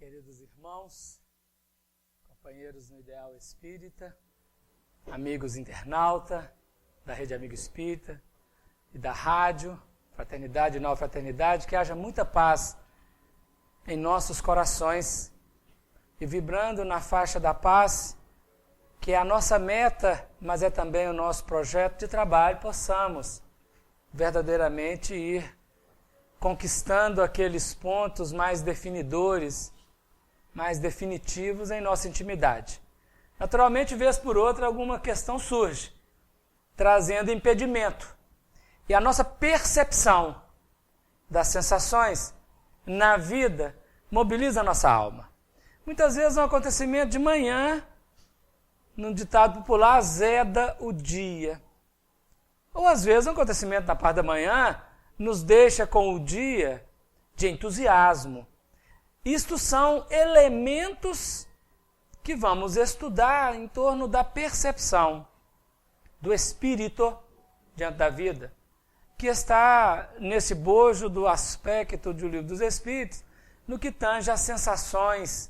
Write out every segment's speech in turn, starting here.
queridos irmãos, companheiros no Ideal Espírita, amigos internauta da Rede Amigo Espírita e da rádio Fraternidade e Nova Fraternidade, que haja muita paz em nossos corações e vibrando na faixa da paz, que é a nossa meta, mas é também o nosso projeto de trabalho, possamos verdadeiramente ir conquistando aqueles pontos mais definidores, mais definitivos em nossa intimidade. Naturalmente, vez por outra, alguma questão surge, trazendo impedimento. E a nossa percepção das sensações na vida mobiliza a nossa alma. Muitas vezes um acontecimento de manhã, num ditado popular, azeda o dia. Ou às vezes um acontecimento na parte da manhã nos deixa com o dia de entusiasmo. Isto são elementos que vamos estudar em torno da percepção do espírito diante da vida, que está nesse bojo do aspecto do Livro dos Espíritos, no que tange as sensações,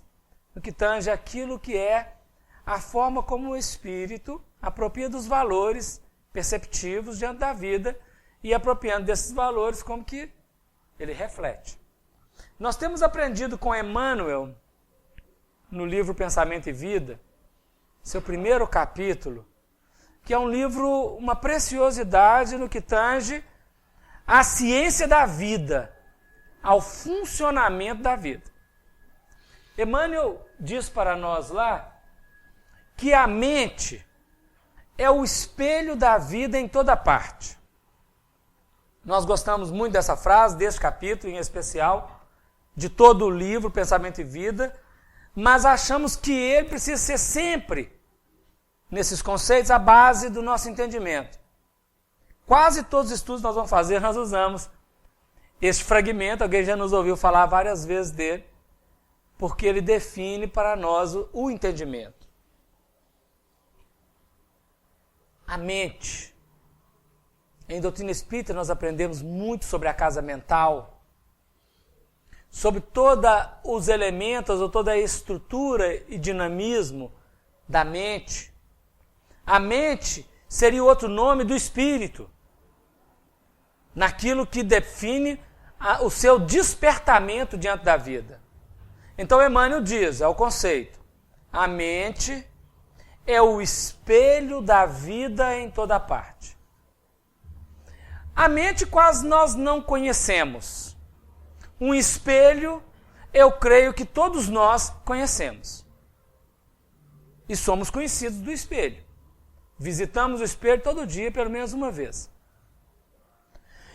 no que tange aquilo que é a forma como o espírito apropria dos valores perceptivos diante da vida e apropriando desses valores como que ele reflete. Nós temos aprendido com Emmanuel, no livro Pensamento e Vida, seu primeiro capítulo, que é um livro, uma preciosidade no que tange à ciência da vida, ao funcionamento da vida. Emmanuel diz para nós lá que a mente é o espelho da vida em toda parte. Nós gostamos muito dessa frase, desse capítulo em especial, de todo o livro Pensamento e Vida, mas achamos que ele precisa ser sempre, nesses conceitos, a base do nosso entendimento. Quase todos os estudos que nós vamos fazer, nós usamos este fragmento, alguém já nos ouviu falar várias vezes dele, porque ele define para nós o entendimento. A mente. Em doutrina espírita nós aprendemos muito sobre a casa mental, sobre todos os elementos ou toda a estrutura e dinamismo da mente. A mente seria outro nome do espírito, naquilo que define o seu despertamento diante da vida. Então Emmanuel diz, é o conceito, a mente é o espelho da vida em toda parte. A mente quase nós não conhecemos. Um espelho, eu creio que todos nós conhecemos. E somos conhecidos do espelho. Visitamos o espelho todo dia, pelo menos uma vez.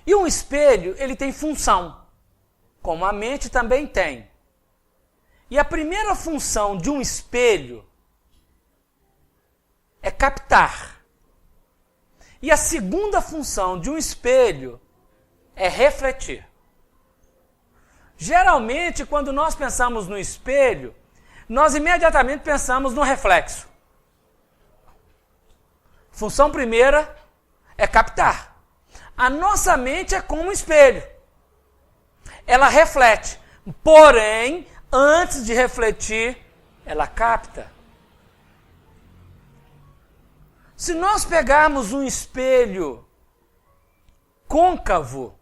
E um espelho, ele tem função, como a mente também tem. E a primeira função de um espelho é captar. E a segunda função de um espelho é refletir. Geralmente, quando nós pensamos no espelho, nós imediatamente pensamos no reflexo. Função primeira é captar. A nossa mente é como um espelho. Ela reflete. Porém, antes de refletir, ela capta. Se nós pegarmos um espelho côncavo,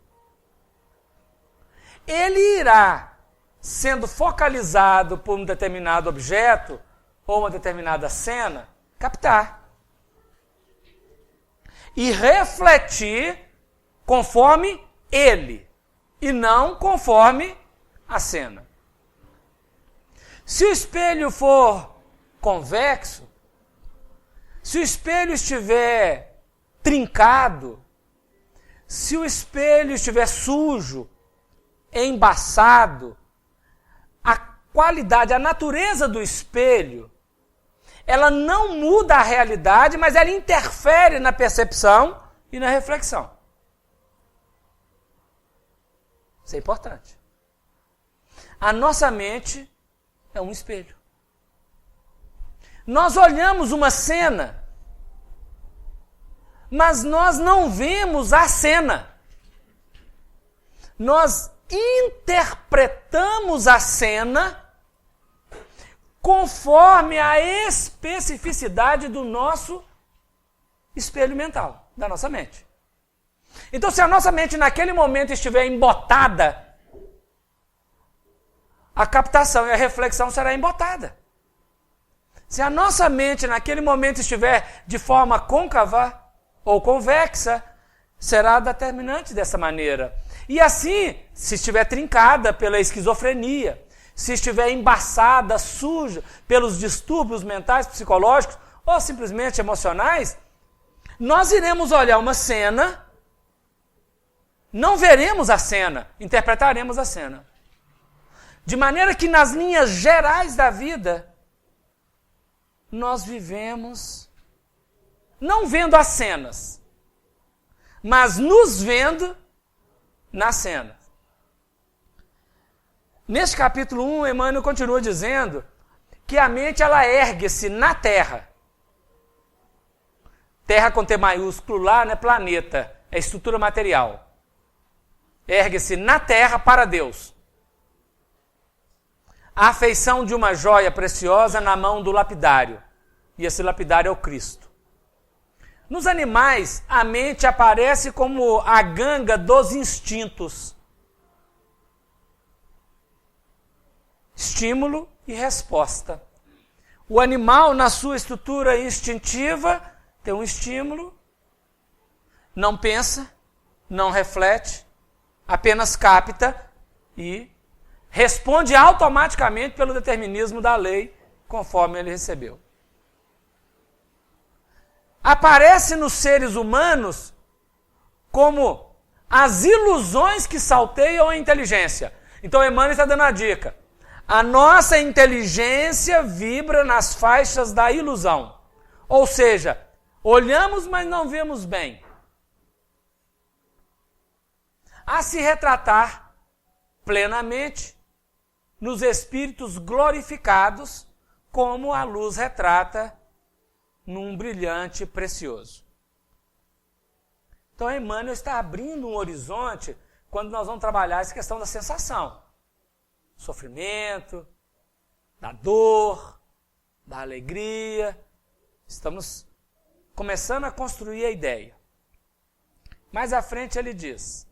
ele irá, sendo focalizado por um determinado objeto ou uma determinada cena, captar. E refletir conforme ele, e não conforme a cena. Se o espelho for convexo, se o espelho estiver trincado, se o espelho estiver sujo, embaçado, a qualidade, a natureza do espelho, ela não muda a realidade, mas ela interfere na percepção e na reflexão. Isso é importante. A nossa mente é um espelho. Nós olhamos uma cena, mas nós não vemos a cena. Nós interpretamos a cena conforme a especificidade do nosso espelho mental, da nossa mente. Então, se a nossa mente naquele momento estiver embotada, a captação e a reflexão será embotada. Se a nossa mente naquele momento estiver de forma côncava ou convexa, será determinante dessa maneira. E assim, se estiver trincada pela esquizofrenia, se estiver embaçada, suja pelos distúrbios mentais, psicológicos ou simplesmente emocionais, nós iremos olhar uma cena, não veremos a cena, interpretaremos a cena. De maneira que nas linhas gerais da vida, nós vivemos não vendo as cenas, mas nos vendo nas cenas. Neste capítulo 1, Emmanuel continua dizendo que a mente ela ergue-se na Terra. Terra com T maiúsculo lá, né? Planeta, é estrutura material. Ergue-se na Terra para Deus. A afeição de uma joia preciosa na mão do lapidário. E esse lapidário é o Cristo. Nos animais, a mente aparece como a ganga dos instintos. Estímulo e resposta. O animal, na sua estrutura instintiva, tem um estímulo, não pensa, não reflete, apenas capta e responde automaticamente pelo determinismo da lei, conforme ele recebeu. Aparece nos seres humanos como as ilusões que salteiam a inteligência. Então, Emmanuel está dando a dica. A nossa inteligência vibra nas faixas da ilusão. Ou seja, olhamos, mas não vemos bem. A se retratar plenamente nos espíritos glorificados, como a luz retrata num brilhante precioso. Então, Emmanuel está abrindo um horizonte quando nós vamos trabalhar essa questão da sensação. Sofrimento, da dor, da alegria. Estamos começando a construir a ideia. Mais à frente ele diz,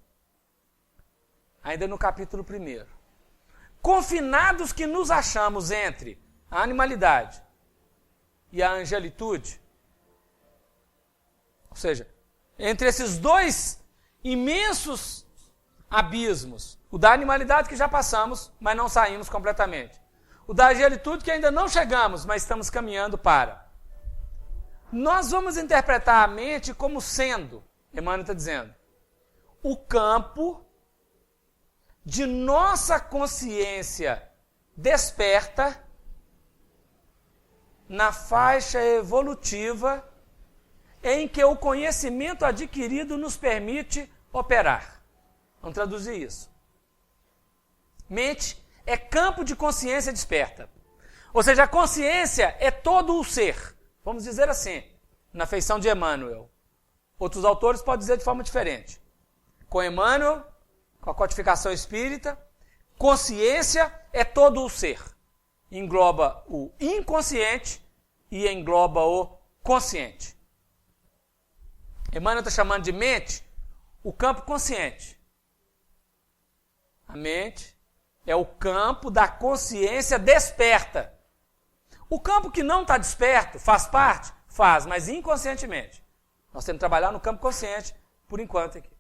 ainda no capítulo 1, confinados que nos achamos entre a animalidade e a angelitude, ou seja, entre esses dois imensos abismos, o da animalidade que já passamos, mas não saímos completamente, o da angelitude que ainda não chegamos, mas estamos caminhando para. Nós vamos interpretar a mente como sendo, Emmanuel está dizendo, o campo de nossa consciência desperta na faixa evolutiva em que o conhecimento adquirido nos permite operar. Vamos traduzir isso. Mente é campo de consciência desperta. Ou seja, a consciência é todo o ser. Vamos dizer assim, na feição de Emmanuel. Outros autores podem dizer de forma diferente. Com Emmanuel, com a codificação espírita, consciência é todo o ser. Engloba o inconsciente e engloba o consciente. Emmanuel está chamando de mente o campo consciente. A mente é o campo da consciência desperta. O campo que não está desperto faz parte? Faz, mas inconscientemente. Nós temos que trabalhar no campo consciente, por enquanto aqui.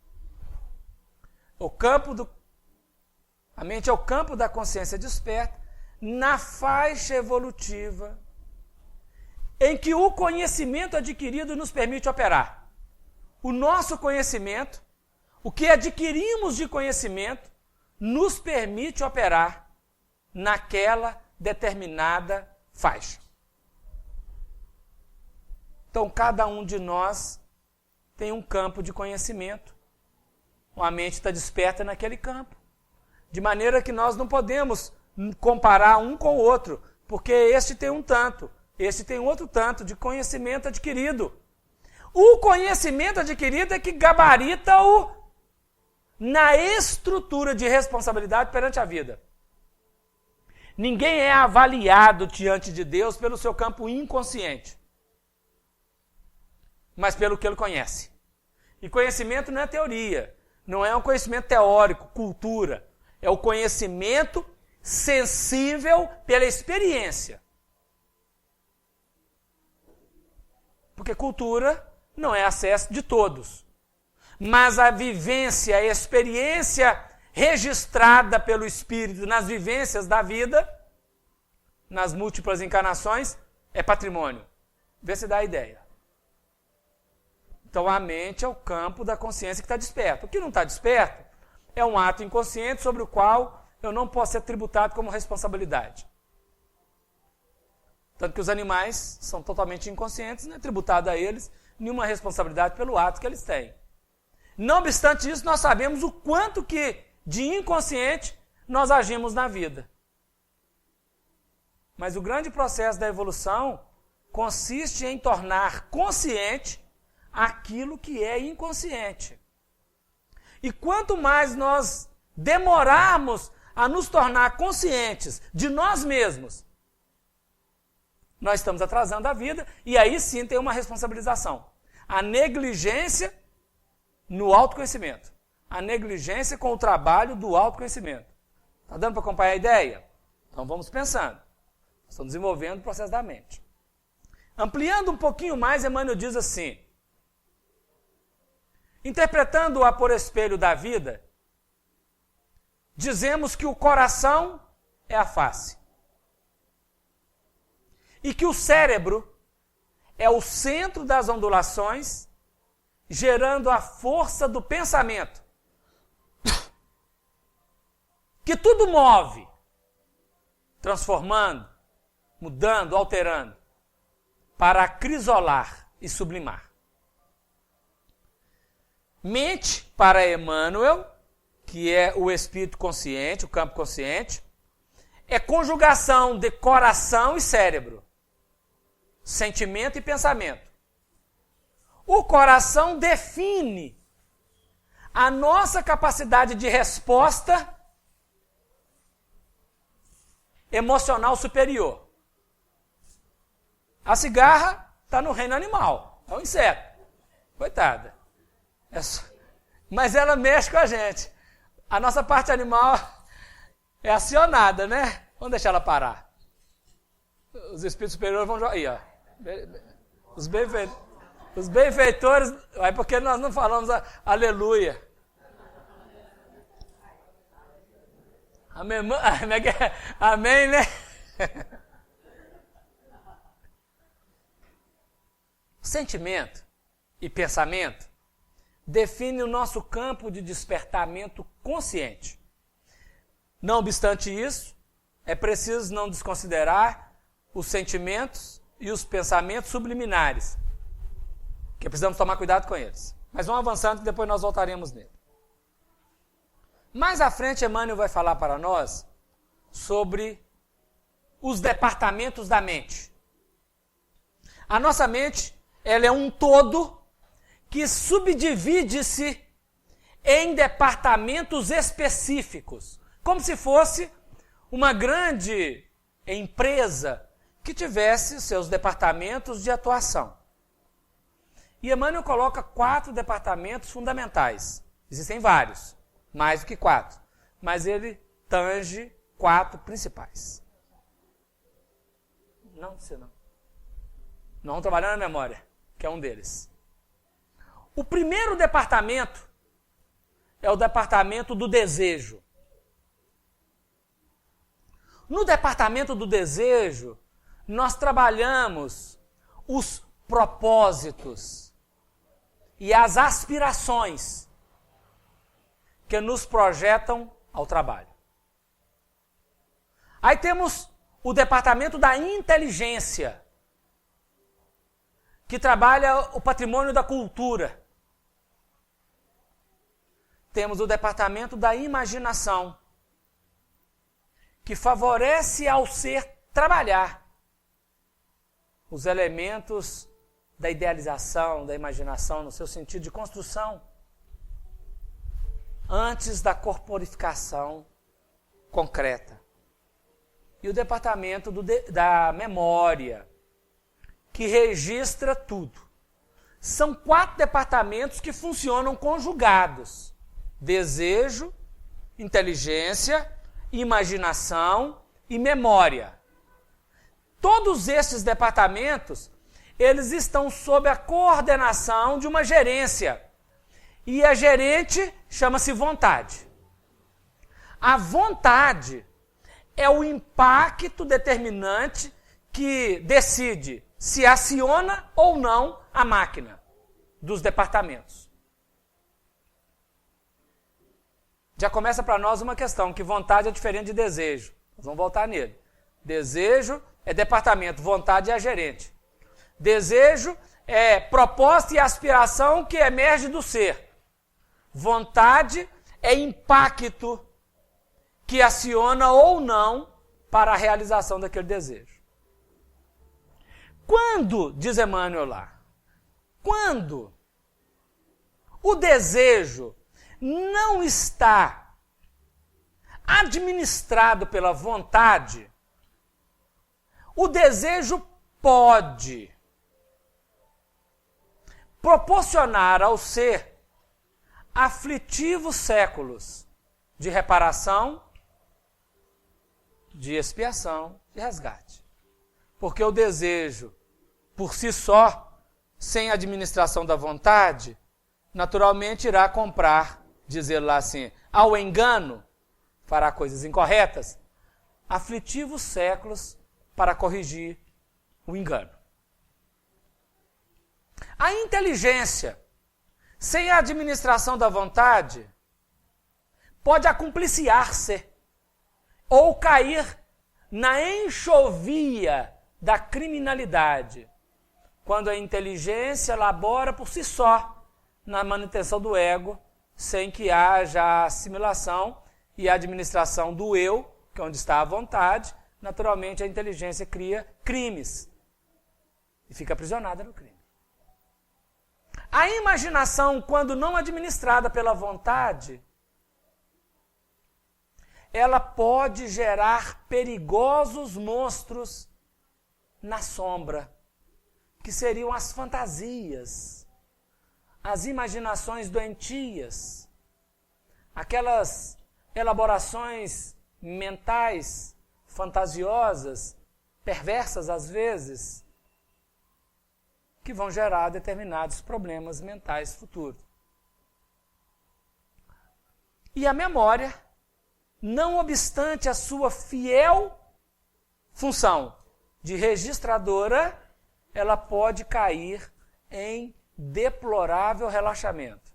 A mente é o campo da consciência desperta na faixa evolutiva em que o conhecimento adquirido nos permite operar. O nosso conhecimento, o que adquirimos de conhecimento, nos permite operar naquela determinada faixa. Então, cada um de nós tem um campo de conhecimento. A mente está desperta naquele campo. De maneira que nós não podemos comparar um com o outro, porque este tem um tanto, este tem outro tanto de conhecimento adquirido. O conhecimento adquirido é que gabarita-o na estrutura de responsabilidade perante a vida. Ninguém é avaliado diante de Deus pelo seu campo inconsciente, mas pelo que ele conhece. E conhecimento não é teoria, não é um conhecimento teórico, cultura. É o conhecimento sensível pela experiência. Porque cultura não é acesso de todos. Mas a vivência, a experiência registrada pelo Espírito nas vivências da vida, nas múltiplas encarnações, é patrimônio. Vê se dá a ideia. Então a mente é o campo da consciência que está desperto. O que não está desperto é um ato inconsciente sobre o qual eu não posso ser tributado como responsabilidade. Tanto que os animais são totalmente inconscientes, não é tributado a eles nenhuma responsabilidade pelo ato que eles têm. Não obstante isso, nós sabemos o quanto que de inconsciente nós agimos na vida. Mas o grande processo da evolução consiste em tornar consciente aquilo que é inconsciente. E quanto mais nós demorarmos a nos tornar conscientes de nós mesmos, nós estamos atrasando a vida, e aí sim tem uma responsabilização. A negligência no autoconhecimento. A negligência com o trabalho do autoconhecimento. Está dando para acompanhar a ideia? Então vamos pensando. Estamos desenvolvendo o processo da mente. Ampliando um pouquinho mais, Emmanuel diz assim: interpretando-a por espelho da vida, dizemos que o coração é a face. E que o cérebro é o centro das ondulações, gerando a força do pensamento, que tudo move, transformando, mudando, alterando, para acrisolar e sublimar. Mente, para Emmanuel, que é o espírito consciente, o campo consciente, é conjugação de coração e cérebro, sentimento e pensamento. O coração define a nossa capacidade de resposta emocional superior. A cigarra está no reino animal, é um inseto. Coitada. Mas ela mexe com a gente. A nossa parte animal é acionada, né? Vamos deixar ela parar. Os espíritos superiores vão jogar. Aí, ó. Os benfeitores. Aí porque nós não falamos aleluia. Amém, amém, né? Sentimento e pensamento define o nosso campo de despertamento consciente. Não obstante isso, é preciso não desconsiderar os sentimentos e os pensamentos subliminares, que precisamos tomar cuidado com eles. Mas vamos avançando que depois nós voltaremos nele. Mais à frente, Emmanuel vai falar para nós sobre os departamentos da mente. A nossa mente, ela é um todo que subdivide-se em departamentos específicos, como se fosse uma grande empresa que tivesse seus departamentos de atuação. E Emmanuel coloca 4 departamentos fundamentais. Existem vários, mais do que 4, mas ele tange 4 principais. Não, você não. Nós vamos trabalhar na memória, que é um deles. O primeiro departamento é o departamento do desejo. No departamento do desejo, nós trabalhamos os propósitos e as aspirações que nos projetam ao trabalho. Aí temos o departamento da inteligência, que trabalha o patrimônio da cultura. Temos o departamento da imaginação, que favorece ao ser trabalhar os elementos da idealização, da imaginação, no seu sentido de construção, antes da corporificação concreta. e o departamento da memória, que registra tudo. São 4 departamentos que funcionam conjugados: desejo, inteligência, imaginação e memória. Todos esses departamentos, eles estão sob a coordenação de uma gerência. E a gerente chama-se vontade. A vontade é o impacto determinante que decide se aciona ou não a máquina dos departamentos. Já começa para nós uma questão, que vontade é diferente de desejo. Nós vamos voltar nele. Desejo é departamento, vontade é a gerente. Desejo é proposta e aspiração que emerge do ser. Vontade é impacto que aciona ou não para a realização daquele desejo. Quando, diz Emmanuel lá, quando o desejo não está administrado pela vontade, o desejo pode proporcionar ao ser aflitivos séculos de reparação, de expiação, de resgate. Porque o desejo, por si só, sem administração da vontade, naturalmente irá comprar, dizer lá assim, ao engano, fará coisas incorretas, aflitivos séculos para corrigir o engano. A inteligência, sem a administração da vontade, pode acumpliciar-se ou cair na enxovia da criminalidade, quando a inteligência labora por si só na manutenção do ego, sem que haja a assimilação e a administração do eu, que é onde está a vontade. Naturalmente a inteligência cria crimes e fica aprisionada no crime. A imaginação, quando não administrada pela vontade, ela pode gerar perigosos monstros na sombra, que seriam as fantasias, as imaginações doentias, aquelas elaborações mentais fantasiosas, perversas às vezes, que vão gerar determinados problemas mentais futuros. E a memória, não obstante a sua fiel função de registradora, ela pode cair em deplorável relaxamento.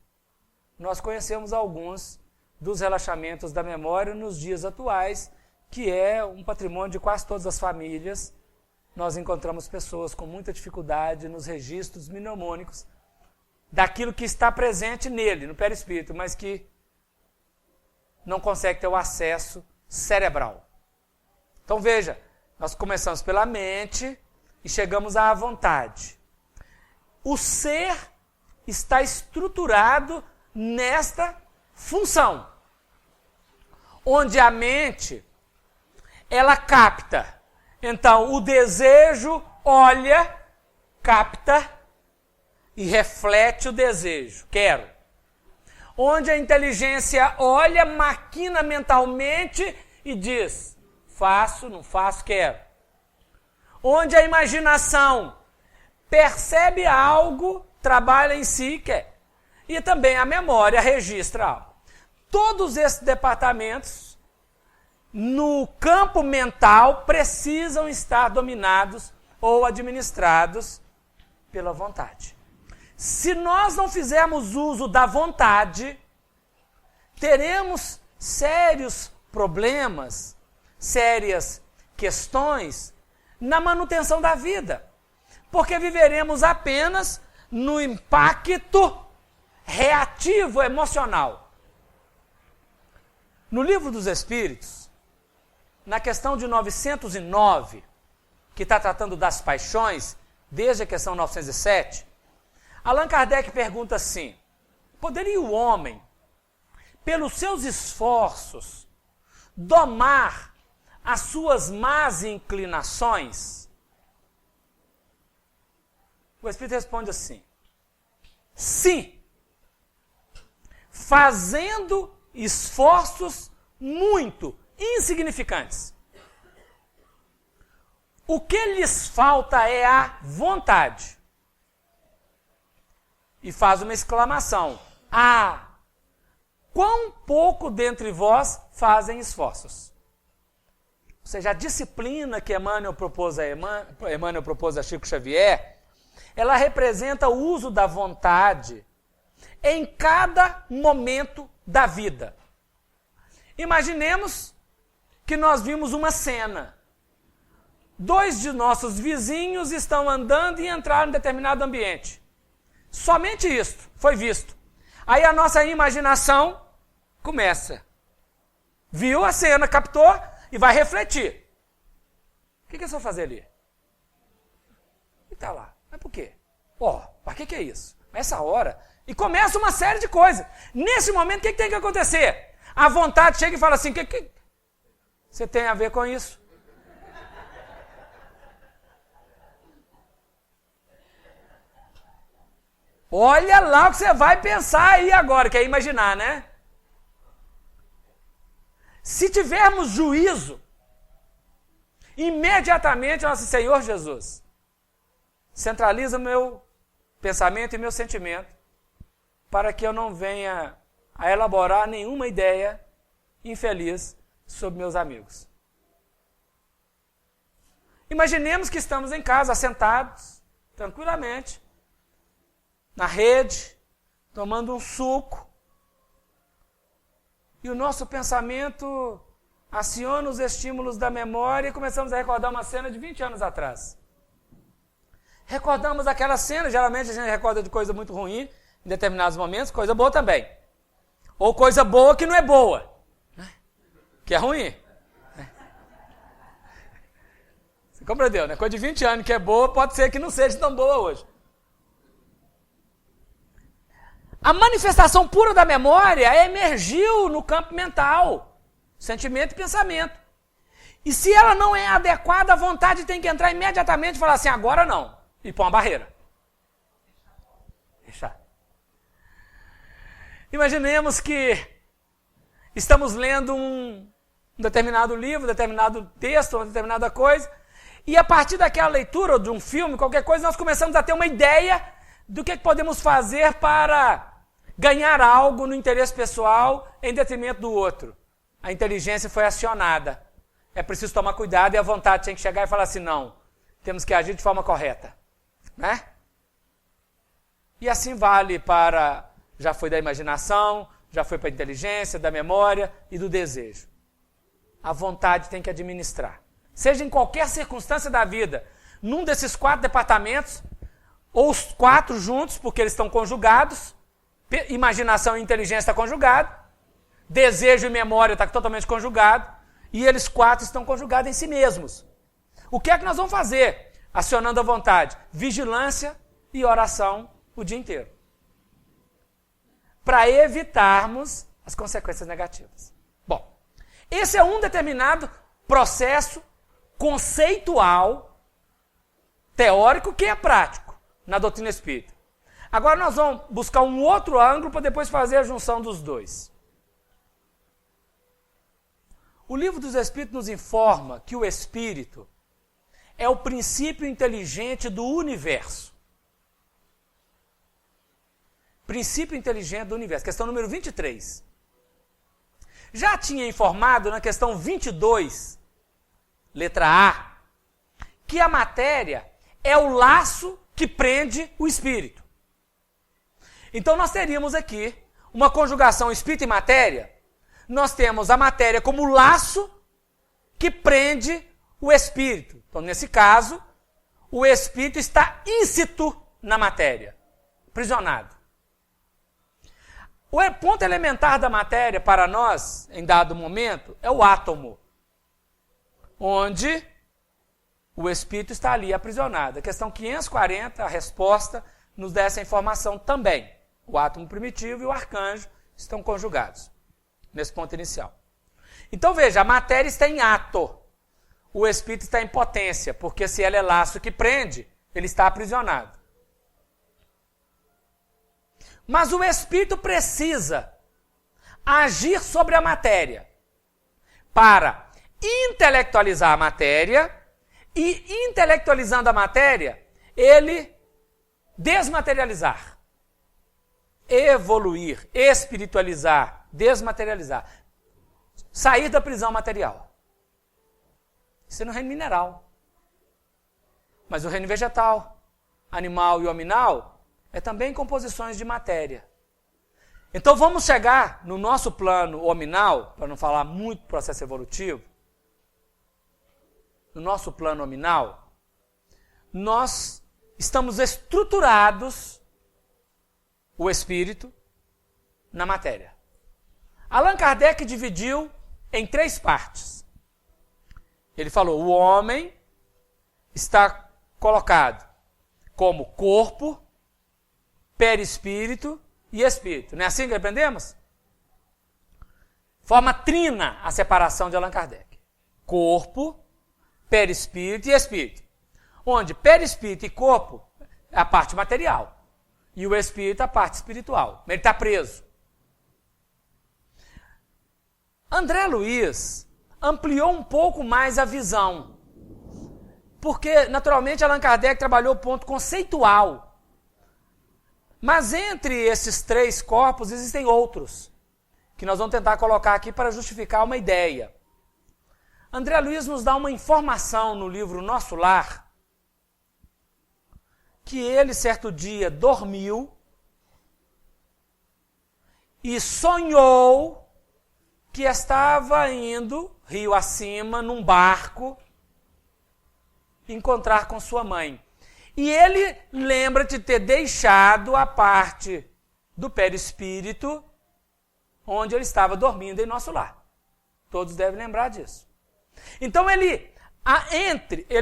Nós conhecemos alguns dos relaxamentos da memória nos dias atuais, que é um patrimônio de quase todas as famílias. Nós encontramos pessoas com muita dificuldade nos registros mnemônicos daquilo que está presente nele, no perispírito, mas que não consegue ter o acesso cerebral. Então veja, nós começamos pela mente e chegamos à vontade. O ser está estruturado nesta função, onde a mente, ela capta. Então, o desejo olha, capta e reflete o desejo. Quero. Onde a inteligência olha, maquina mentalmente e diz, faço, não faço, quero. Onde a imaginação percebe algo, trabalha em si, quer. E também a memória registra algo. Todos esses departamentos, no campo mental, precisam estar dominados ou administrados pela vontade. Se nós não fizermos uso da vontade, teremos sérios problemas, sérias questões na manutenção da vida, porque viveremos apenas no impacto reativo emocional. No Livro dos Espíritos, na questão de 909, que está tratando das paixões, desde a questão 907, Allan Kardec pergunta assim, poderia o homem, pelos seus esforços, domar as suas más inclinações? O Espírito responde assim: sim, fazendo esforços muito insignificantes. O que lhes falta é a vontade. E faz uma exclamação: ah, quão pouco dentre vós fazem esforços. Ou seja, a disciplina que Emmanuel propôs a Chico Xavier, ela representa o uso da vontade em cada momento da vida. Imaginemos que nós vimos uma cena. 2 de nossos vizinhos estão andando e entraram em determinado ambiente. Somente isso foi visto. Aí a nossa imaginação começa. Viu a cena, captou e vai refletir. O que eles vão fazer ali? E está lá. Mas por quê? Para que é isso? Essa hora. E começa uma série de coisas. Nesse momento, o que tem que acontecer? A vontade chega e fala assim: o que você tem a ver com isso? Olha lá o que você vai pensar aí agora, quer imaginar, né? Se tivermos juízo, imediatamente nosso Senhor Jesus centraliza meu pensamento e meu sentimento para que eu não venha a elaborar nenhuma ideia infeliz sobre meus amigos. Imaginemos que estamos em casa, sentados, tranquilamente, na rede, tomando um suco, e o nosso pensamento aciona os estímulos da memória e começamos a recordar uma cena de 20 anos atrás. Recordamos aquela cena, geralmente a gente recorda de coisa muito ruim, em determinados momentos, coisa boa também. Ou coisa boa que não é boa, né? Que é ruim. Né? Você compreendeu, né? Coisa de 20 anos que é boa, pode ser que não seja tão boa hoje. A manifestação pura da memória emergiu no campo mental, sentimento e pensamento. E se ela não é adequada, a vontade tem que entrar imediatamente e falar assim: agora não, e pôr uma barreira. Deixar. Imaginemos que estamos lendo um determinado livro, um determinado texto, uma determinada coisa, e a partir daquela leitura, ou de um filme, qualquer coisa, nós começamos a ter uma ideia do que podemos fazer para ganhar algo no interesse pessoal em detrimento do outro. A inteligência foi acionada. É preciso tomar cuidado e a vontade tem que chegar e falar assim: não, temos que agir de forma correta. Né? E assim vale para... Já foi da imaginação, já foi para a inteligência, da memória e do desejo. A vontade tem que administrar. Seja em qualquer circunstância da vida, num desses 4 departamentos, ou os 4 juntos, porque eles estão conjugados, imaginação e inteligência está conjugado, desejo e memória está totalmente conjugado, e eles 4 estão conjugados em si mesmos. O que é que nós vamos fazer? Acionando a vontade, vigilância e oração o dia inteiro. Para evitarmos as consequências negativas. Bom, esse é um determinado processo conceitual, teórico, que é prático na doutrina espírita. Agora nós vamos buscar um outro ângulo para depois fazer a junção dos dois. O Livro dos Espíritos nos informa que o Espírito é o princípio inteligente do universo. Princípio inteligente do universo, questão número 23. Já tinha informado na questão 22, letra A, que a matéria é o laço que prende o espírito. Então nós teríamos aqui uma conjugação espírito e matéria. Nós temos a matéria como laço que prende o espírito. Então, nesse caso, o espírito está íncito na matéria, aprisionado. O ponto elementar da matéria para nós, em dado momento, é o átomo, onde o espírito está ali aprisionado. A questão 540, a resposta, nos dá essa informação também. O átomo primitivo e o arcanjo estão conjugados, nesse ponto inicial. Então veja, a matéria está em ato, o espírito está em potência, porque se ela é laço que prende, ele está aprisionado. Mas o espírito precisa agir sobre a matéria para intelectualizar a matéria e, intelectualizando a matéria, ele desmaterializar, evoluir, espiritualizar, desmaterializar, sair da prisão material. Isso é no reino mineral. Mas o reino vegetal, animal e hominal é também composições de matéria. Então vamos chegar no nosso plano hominal, para não falar muito processo evolutivo, no nosso plano hominal, nós estamos estruturados, o espírito, na matéria. Allan Kardec dividiu em 3 partes. Ele falou, o homem está colocado como corpo, perispírito e espírito. Não é assim que aprendemos? Forma trina a separação de Allan Kardec. Corpo, perispírito e espírito. Onde perispírito e corpo é a parte material. E o espírito é a parte espiritual. Ele está preso. André Luiz ampliou um pouco mais a visão. Porque, naturalmente, Allan Kardec trabalhou o ponto conceitual. Mas entre esses 3 corpos existem outros, que nós vamos tentar colocar aqui para justificar uma ideia. André Luiz nos dá uma informação no livro Nosso Lar, que ele, certo dia, dormiu e sonhou que estava indo, rio acima, num barco, encontrar com sua mãe. E ele lembra de ter deixado a parte do perispírito onde ele estava dormindo em Nosso Lar. Todos devem lembrar disso. Então ele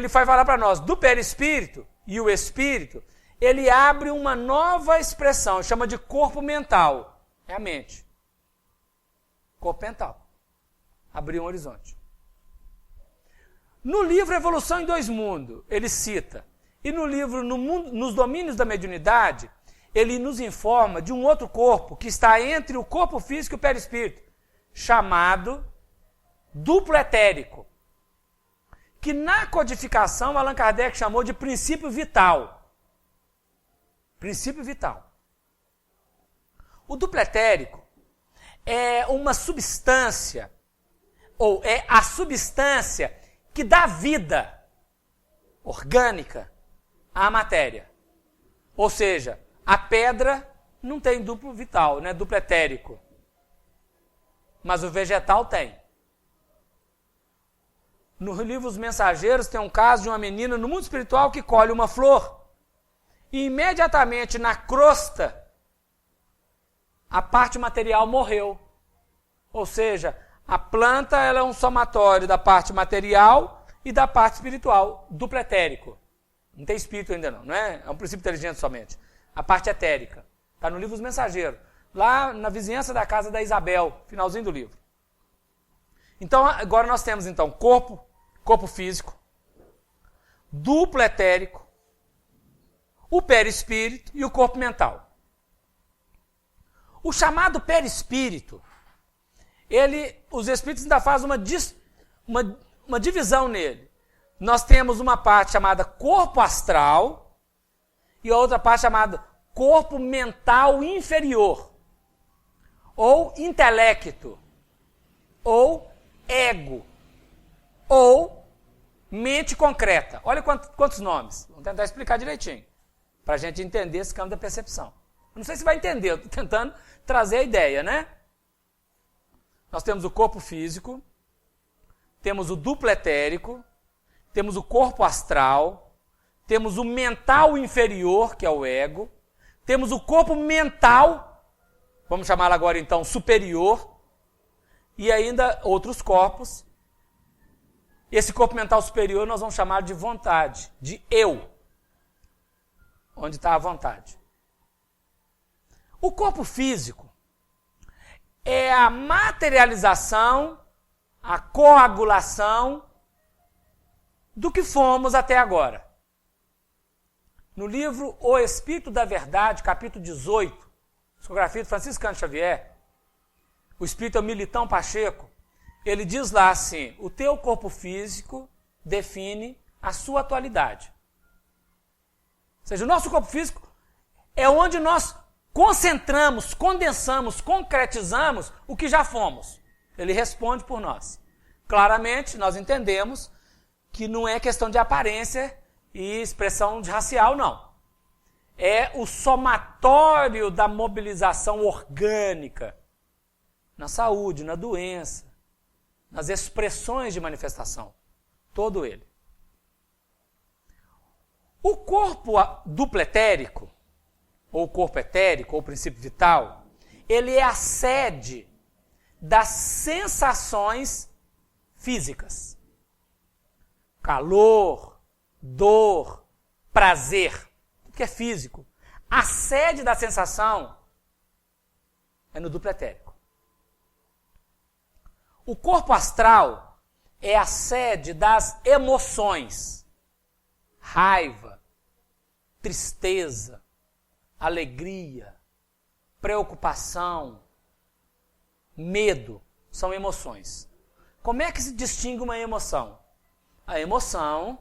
vai falar para nós do perispírito e o espírito, ele abre uma nova expressão, chama de corpo mental. É a mente. Corpo mental. Abriu um horizonte. No livro Evolução em 2 Mundos, ele cita, e no livro Nos Domínios da Mediunidade, ele nos informa de um outro corpo que está entre o corpo físico e o perispírito, chamado duplo etérico, que na codificação Allan Kardec chamou de princípio vital. Princípio vital. O duplo etérico é uma substância, ou é a substância que dá vida orgânica à matéria. Ou seja, a pedra não tem duplo vital, né? Duplo etérico. Mas o vegetal tem. No livro Os Mensageiros tem um caso de uma menina no mundo espiritual que colhe uma flor e imediatamente na crosta a parte material morreu. Ou seja, a planta ela é um somatório da parte material e da parte espiritual, duplo etérico. Não tem espírito ainda não é? É um princípio inteligente somente. A parte etérica. Está no livro Os Mensageiros. Lá na vizinhança da casa da Isabel, finalzinho do livro. Então, agora nós temos então corpo físico, duplo etérico, o perispírito e o corpo mental. O chamado perispírito, os espíritos ainda fazem uma divisão nele. Nós temos uma parte chamada corpo astral e outra parte chamada corpo mental inferior, ou intelecto, ou ego, ou mente concreta. Olha quantos nomes. Vamos tentar explicar direitinho, para a gente entender esse campo da percepção. Eu não sei se vai entender, eu estou tentando trazer a ideia, né? Nós temos o corpo físico, temos o duplo etérico, temos o corpo astral, temos o mental inferior, que é o ego, temos o corpo mental, vamos chamá-lo agora então superior, e ainda outros corpos. Esse corpo mental superior nós vamos chamar de vontade, de eu, onde está a vontade. O corpo físico é a materialização, a coagulação do que fomos até agora. No livro O Espírito da Verdade, capítulo 18, psicografia de Franciscano Xavier, o espírito é o Militão Pacheco, ele diz lá assim: o teu corpo físico define a sua atualidade. Ou seja, o nosso corpo físico é onde nós concentramos, condensamos, concretizamos o que já fomos. Ele responde por nós. Claramente, nós entendemos que não é questão de aparência e expressão racial, não. É o somatório da mobilização orgânica na saúde, na doença, nas expressões de manifestação. Todo ele. O corpo duplo etérico, ou corpo etérico, ou princípio vital, ele é a sede das sensações físicas. Calor, dor, prazer, tudo que é físico. A sede da sensação é no duplo etérico. O corpo astral é a sede das emoções. Raiva, tristeza, alegria, preocupação, medo, são emoções. Como é que se distingue uma emoção? A emoção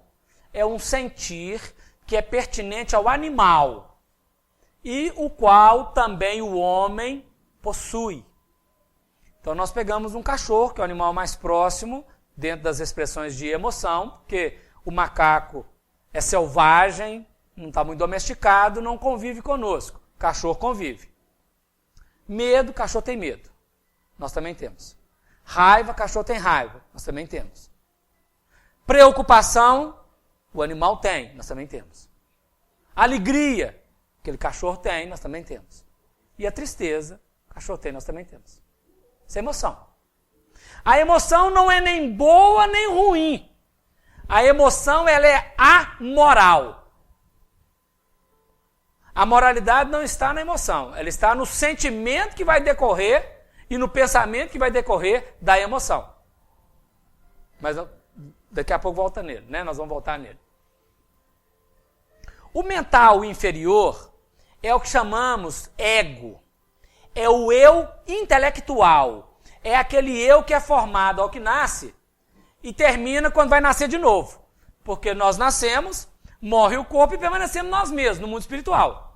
é um sentir que é pertinente ao animal e o qual também o homem possui. Então nós pegamos um cachorro, que é o animal mais próximo, dentro das expressões de emoção, porque o macaco é selvagem, não está muito domesticado, não convive conosco. Cachorro convive. Medo, cachorro tem medo. Nós também temos. Raiva, cachorro tem raiva. Nós também temos. Preocupação, o animal tem. Nós também temos. Alegria, aquele cachorro tem. Nós também temos. E a tristeza, o cachorro tem. Nós também temos. Isso é emoção. A emoção não é nem boa nem ruim. A emoção, ela é amoral. A moralidade não está na emoção, ela está no sentimento que vai decorrer e no pensamento que vai decorrer da emoção. Mas daqui a pouco volta nele, né? Nós vamos voltar nele. O mental inferior é o que chamamos ego. É o eu intelectual. É aquele eu que é formado ao que nasce e termina quando vai nascer de novo. Porque nós nascemos, morre o corpo e permanecemos nós mesmos no mundo espiritual.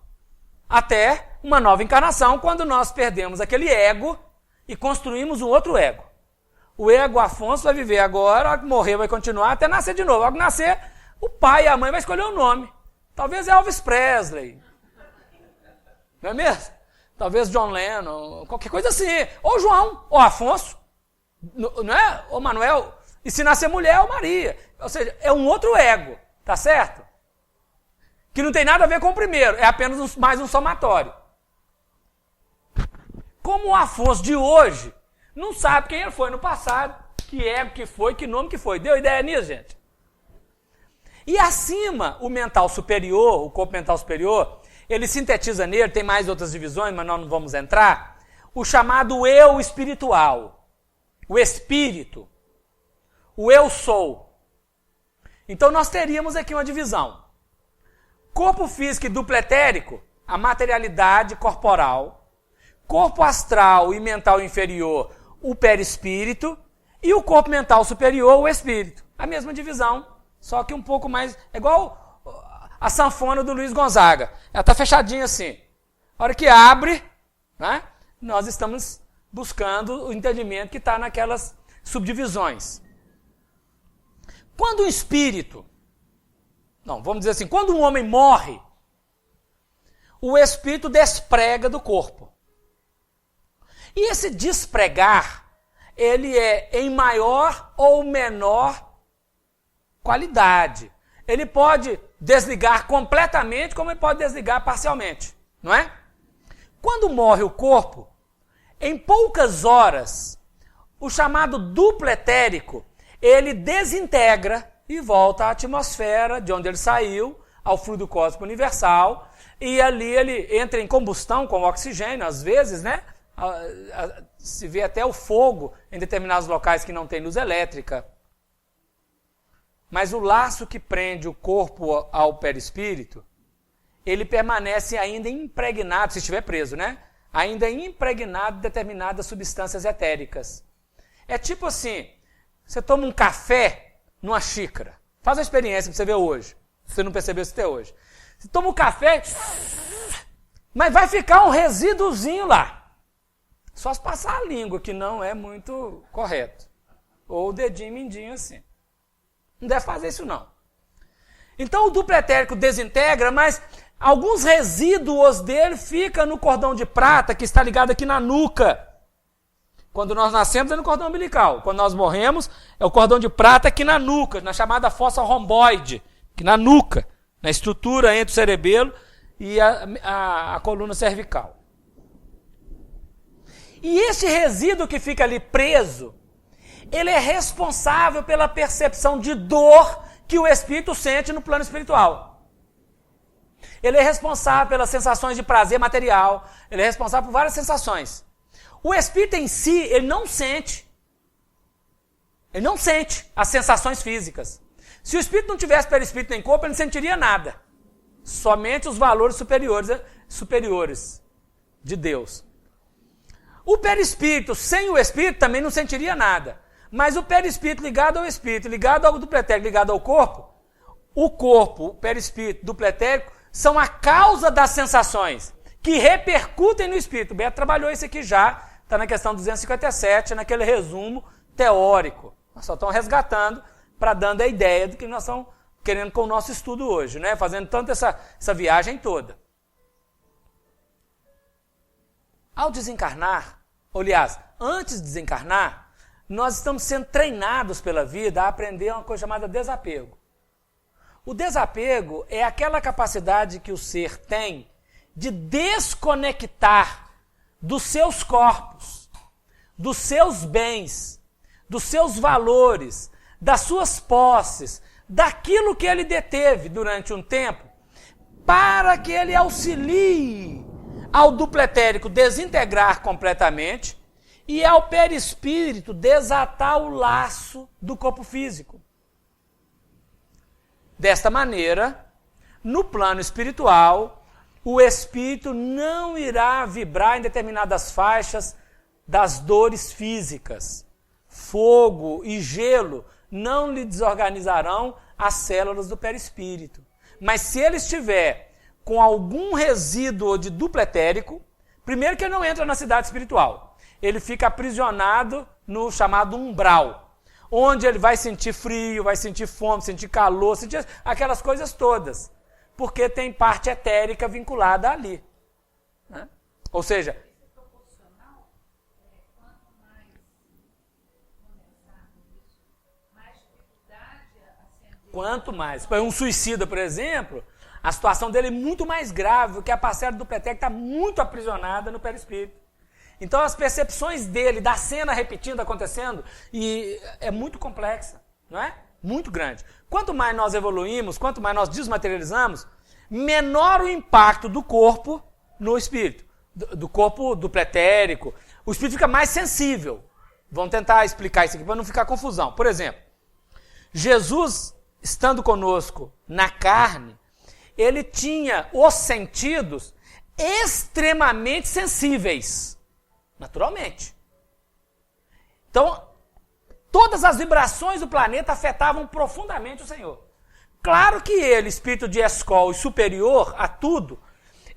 Até uma nova encarnação, quando nós perdemos aquele ego e construímos um outro ego. O ego Afonso vai viver agora, morrer vai continuar, até nascer de novo. Ao nascer, o pai e a mãe vai escolher o nome. Talvez Elvis Presley. Não é mesmo? Talvez John Lennon, qualquer coisa assim. Ou João, ou Afonso, não é? Ou Manuel. E se nascer mulher, ou Maria. Ou seja, é um outro ego, tá certo? Que não tem nada a ver com o primeiro, é apenas mais um somatório. Como o Afonso de hoje não sabe quem ele foi no passado, que ego que foi, que nome que foi. Deu ideia nisso, gente? E acima, o mental superior, o corpo mental superior, ele sintetiza nele, tem mais outras divisões, mas nós não vamos entrar, o chamado eu espiritual, o espírito, o eu sou. Então nós teríamos aqui uma divisão. Corpo físico e duplo etérico, a materialidade corporal. Corpo astral e mental inferior, o perispírito. E o corpo mental superior, o espírito. A mesma divisão, só que um pouco mais... É igual a sanfona do Luiz Gonzaga. Ela está fechadinha assim. A hora que abre, né, nós estamos buscando o entendimento que está naquelas subdivisões. Quando o espírito... Não, vamos dizer assim, quando um homem morre, o espírito desprega do corpo. E esse despregar, ele é em maior ou menor qualidade. Ele pode desligar completamente, como ele pode desligar parcialmente, não é? Quando morre o corpo, em poucas horas, o chamado duplo etérico, ele desintegra e volta à atmosfera de onde ele saiu, ao fluido cósmico universal, e ali ele entra em combustão com oxigênio, às vezes, né? Se vê até o fogo em determinados locais que não tem luz elétrica. mas o laço que prende o corpo ao perispírito, ele permanece ainda impregnado, se estiver preso, né? Ainda impregnado de determinadas substâncias etéricas. É tipo assim, você toma um café numa xícara. Faz uma experiência para você ver hoje, se você não percebeu isso até hoje. Você toma um café, mas vai ficar um resíduozinho lá. Só se passar a língua, que não é muito correto. Ou o dedinho mindinho assim. Não deve fazer isso não. Então o duplo etérico desintegra, mas alguns resíduos dele ficam no cordão de prata, que está ligado aqui na nuca. Quando nós nascemos é no cordão umbilical. Quando nós morremos, é o cordão de prata aqui na nuca, na chamada fossa romboide, aqui na nuca, na estrutura entre o cerebelo e a coluna cervical. E esse resíduo que fica ali preso, ele é responsável pela percepção de dor que o espírito sente no plano espiritual. Ele é responsável pelas sensações de prazer material, ele é responsável por várias sensações. O espírito em si, ele não sente as sensações físicas. Se o espírito não tivesse perispírito nem corpo, ele não sentiria nada. Somente os valores superiores de Deus. O perispírito sem o espírito também não sentiria nada. Mas o perispírito ligado ao espírito, ligado ao duplo etérico, ligado ao corpo, o perispírito, duplo etérico, são a causa das sensações que repercutem no espírito. O Beto trabalhou isso aqui já, está na questão 257, naquele resumo teórico. Nós só estamos resgatando para dando a ideia do que nós estamos querendo com o nosso estudo hoje, né? Fazendo tanto essa viagem toda. Ao desencarnar, aliás, antes de desencarnar, nós estamos sendo treinados pela vida a aprender uma coisa chamada desapego. O desapego é aquela capacidade que o ser tem de desconectar dos seus corpos, dos seus bens, dos seus valores, das suas posses, daquilo que ele deteve durante um tempo, para que ele auxilie ao duplo etérico desintegrar completamente e ao perispírito desatar o laço do corpo físico. Desta maneira, no plano espiritual, o espírito não irá vibrar em determinadas faixas das dores físicas. Fogo e gelo não lhe desorganizarão as células do perispírito. Mas se ele estiver com algum resíduo de duplo etérico, primeiro que ele não entra na cidade espiritual. Ele fica aprisionado no chamado umbral, onde ele vai sentir frio, vai sentir fome, sentir calor, sentir aquelas coisas todas, porque tem parte etérica vinculada ali. Né? Ou seja, quanto mais. Um suicida, por exemplo, a situação dele é muito mais grave, porque a parcela do pretérito está muito aprisionada no perispírito. Então as percepções dele, da cena repetindo, acontecendo, e é muito complexa, não é? Muito grande. Quanto mais nós evoluímos, quanto mais nós desmaterializamos, menor o impacto do corpo no espírito, do corpo do pretérico. O espírito fica mais sensível. Vamos tentar explicar isso aqui para não ficar confusão. Por exemplo, Jesus, estando conosco na carne, ele tinha os sentidos extremamente sensíveis. Naturalmente. Então, todas as vibrações do planeta afetavam profundamente o Senhor. Claro que ele, espírito de escola e superior a tudo,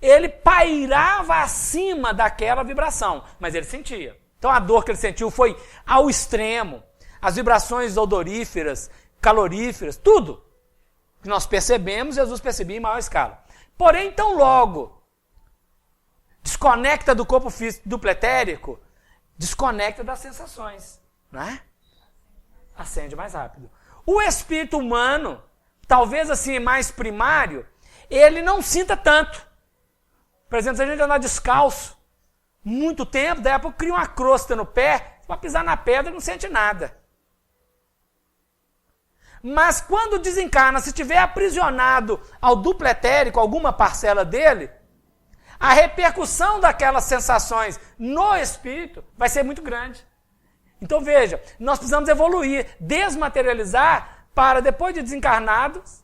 ele pairava acima daquela vibração, mas ele sentia. Então a dor que ele sentiu foi ao extremo. As vibrações odoríferas, caloríferas, tudo que nós percebemos, Jesus percebia em maior escala. Porém, tão logo desconecta do corpo físico duplo etérico, desconecta das sensações, não é? Acende mais rápido. O espírito humano, talvez assim mais primário, ele não sinta tanto. Por exemplo, se a gente andar descalço muito tempo, daí a pouco cria uma crosta no pé, para pisar na pedra não sente nada. Mas quando desencarna, se estiver aprisionado ao duplo etérico, alguma parcela dele, a repercussão daquelas sensações no espírito vai ser muito grande. Então veja, nós precisamos evoluir, desmaterializar para, depois de desencarnados,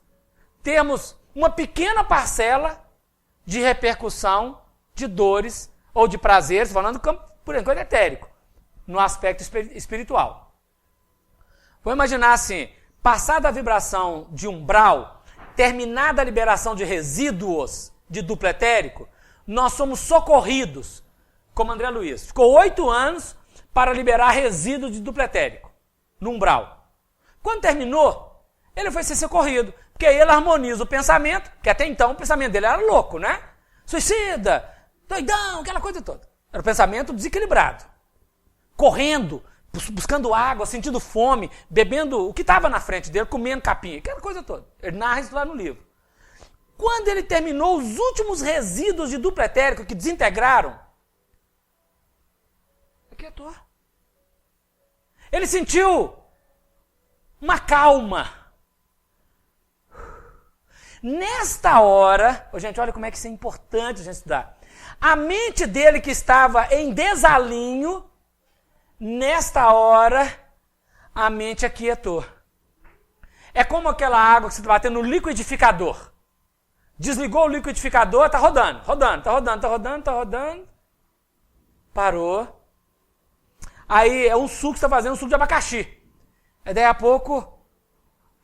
termos uma pequena parcela de repercussão de dores ou de prazeres, falando por enquanto etérico, no aspecto espiritual. Vou imaginar assim, passada a vibração de umbral, terminada a liberação de resíduos de duplo etérico, nós somos socorridos, como André Luiz. Ficou 8 anos para liberar resíduos de duplo etérico, no umbral. Quando terminou, ele foi ser socorrido, porque aí ele harmoniza o pensamento, que até então o pensamento dele era louco, né? Suicida, doidão, aquela coisa toda. Era um pensamento desequilibrado. Correndo, buscando água, sentindo fome, bebendo o que estava na frente dele, comendo capim, aquela coisa toda. Ele narra isso lá no livro. Quando ele terminou os últimos resíduos de duplo etérico que desintegraram, aquietou. Ele sentiu uma calma. Nesta hora, gente, olha como é que isso é importante a gente estudar. A mente dele que estava em desalinho, nesta hora, a mente aquietou. É como aquela água que você está batendo no liquidificador. Desligou o liquidificador, está rodando, parou. Aí é um suco que você está fazendo, um suco de abacaxi. Aí daí a pouco,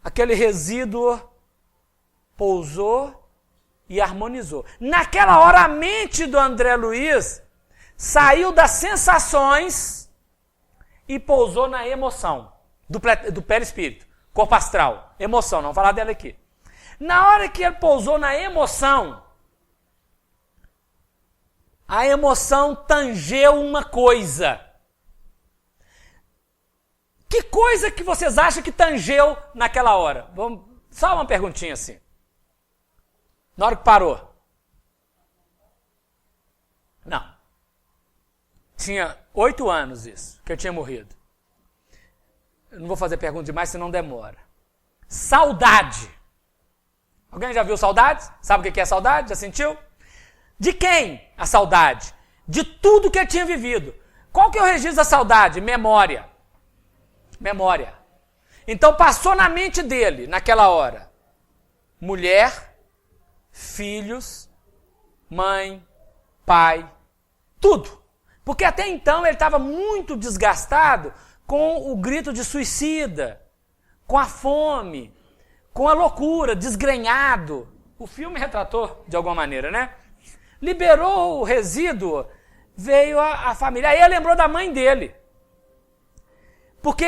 aquele resíduo pousou e harmonizou. Naquela hora, a mente do André Luiz saiu das sensações e pousou na emoção do perispírito, corpo astral, emoção, não vou falar dela aqui. Na hora que ele pousou na emoção, a emoção tangeu uma coisa. Que coisa que vocês acham que tangeu naquela hora? Só uma perguntinha assim. Na hora que parou. Não. Tinha 8 anos isso, que eu tinha morrido. Eu não vou fazer pergunta demais, senão demora. Saudade. Alguém já viu saudade? Sabe o que é saudade? Já sentiu? De quem a saudade? De tudo que ele tinha vivido. Qual que é o registro da saudade? Memória. Memória. Então passou na mente dele, naquela hora, mulher, filhos, mãe, pai, tudo. Porque até então ele estava muito desgastado com o grito de suicida, com a fome, com a loucura, desgrenhado. O filme retratou de alguma maneira, né? Liberou o resíduo, veio a família. Aí ele lembrou da mãe dele. Porque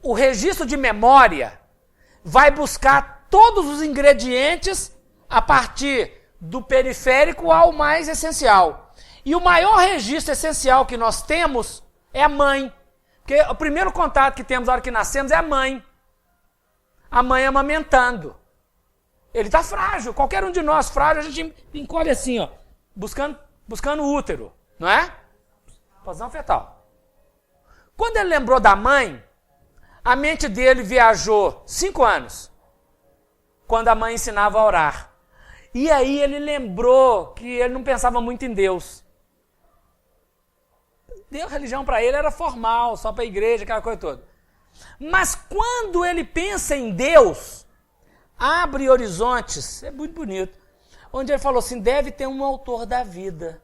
o registro de memória vai buscar todos os ingredientes a partir do periférico ao mais essencial. E o maior registro essencial que nós temos é a mãe. Porque o primeiro contato que temos na hora que nascemos é a mãe. A mãe amamentando. Ele está frágil. Qualquer um de nós frágil, a gente encolhe assim, ó, buscando o útero, não é? Posição fetal. Quando ele lembrou da mãe, a mente dele viajou 5 anos, quando a mãe ensinava a orar. E aí ele lembrou que ele não pensava muito em Deus. A religião para ele era formal, só para a igreja, aquela coisa toda. Mas quando ele pensa em Deus, abre horizontes, é muito bonito, onde ele falou assim, deve ter um autor da vida.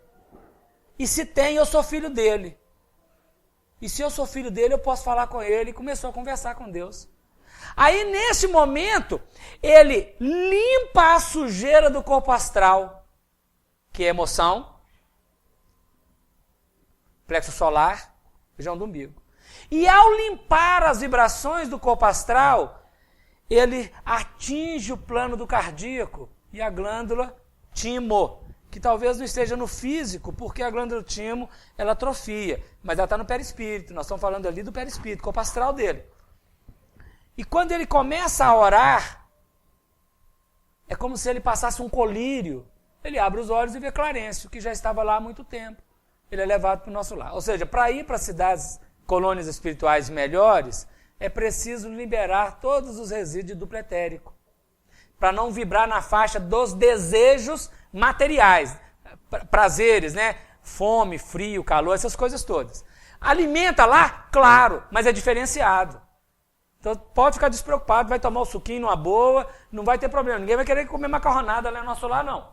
E se tem, eu sou filho dele. E se eu sou filho dele, eu posso falar com ele. E começou a conversar com Deus. Aí, nesse momento, ele limpa a sujeira do corpo astral, que é emoção, plexo solar, região do umbigo. E ao limpar as vibrações do corpo astral, ele atinge o plano do cardíaco e a glândula timo, que talvez não esteja no físico, porque a glândula timo, ela atrofia, mas ela está no perispírito. Nós estamos falando ali do perispírito, corpo astral dele. E quando ele começa a orar, é como se ele passasse um colírio. Ele abre os olhos e vê Clarencio, que já estava lá há muito tempo. Ele é levado para o nosso lar. Ou seja, para ir para cidades, colônias espirituais melhores, é preciso liberar todos os resíduos de duplo etérico, para não vibrar na faixa dos desejos materiais, prazeres, né? Fome, frio, calor, essas coisas todas. Alimenta lá? Claro, mas é diferenciado. Então pode ficar despreocupado, vai tomar o suquinho numa boa, não vai ter problema. Ninguém vai querer comer macarronada lá no nosso lar, não.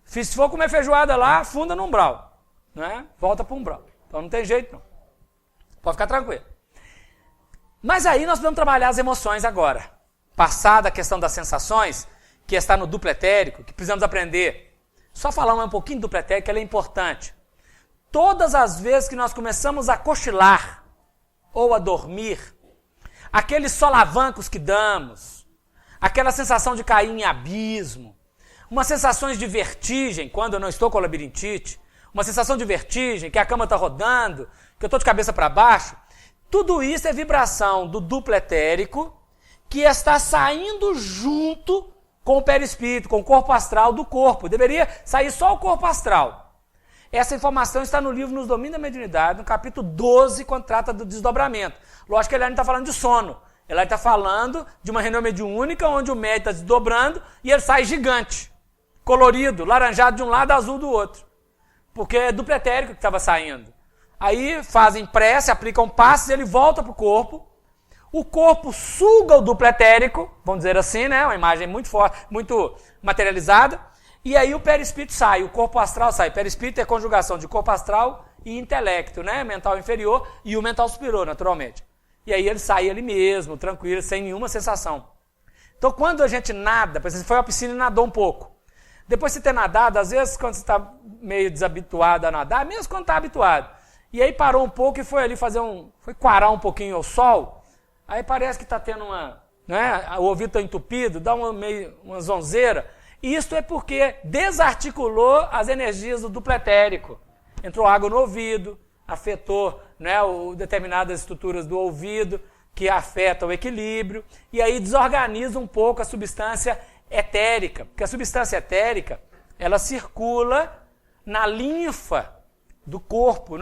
Se for comer feijoada lá, afunda no umbral. Né? Volta para o umbral. Então não tem jeito, não. Pode ficar tranquilo. Mas aí nós vamos trabalhar as emoções agora. Passada a questão das sensações, que está no duplo etérico, que precisamos aprender. Só falar um pouquinho do duplo etérico, que ele é importante. Todas as vezes que nós começamos a cochilar ou a dormir, aqueles solavancos que damos, aquela sensação de cair em abismo, umas sensações de vertigem, quando eu não estou com labirintite, uma sensação de vertigem, que a cama está rodando, que eu estou de cabeça para baixo, tudo isso é vibração do duplo etérico que está saindo junto com o perispírito, com o corpo astral do corpo. Deveria sair só o corpo astral. Essa informação está no livro Nos Domínios da Mediunidade, no capítulo 12, quando trata do desdobramento. Lógico que ele não está falando de sono. Ele está falando de uma reunião mediúnica, onde o médium está desdobrando e ele sai gigante, colorido, laranjado de um lado, azul do outro. Porque é duplo etérico que estava saindo. Aí fazem prece, aplicam passes, ele volta para o corpo suga o duplo etérico, vamos dizer assim, né? Uma imagem muito forte, muito materializada, e aí o perispírito sai, o corpo astral sai. Perispírito é conjugação de corpo astral e intelecto, né? Mental inferior e o mental superior, naturalmente. E aí ele sai ali mesmo, tranquilo, sem nenhuma sensação. Então quando a gente nada, por exemplo, você foi à piscina e nadou um pouco. Depois de você ter nadado, às vezes quando você está meio desabituado a nadar, mesmo quando está habituado, e aí parou um pouco e foi ali foi quarar um pouquinho ao sol, aí parece que está tendo o ouvido está entupido, dá uma zonzeira. E isso é porque desarticulou as energias do duplo etérico. Entrou água no ouvido, afetou determinadas estruturas do ouvido, que afetam o equilíbrio, e aí desorganiza um pouco a substância etérica. Porque a substância etérica, ela circula na linfa do corpo,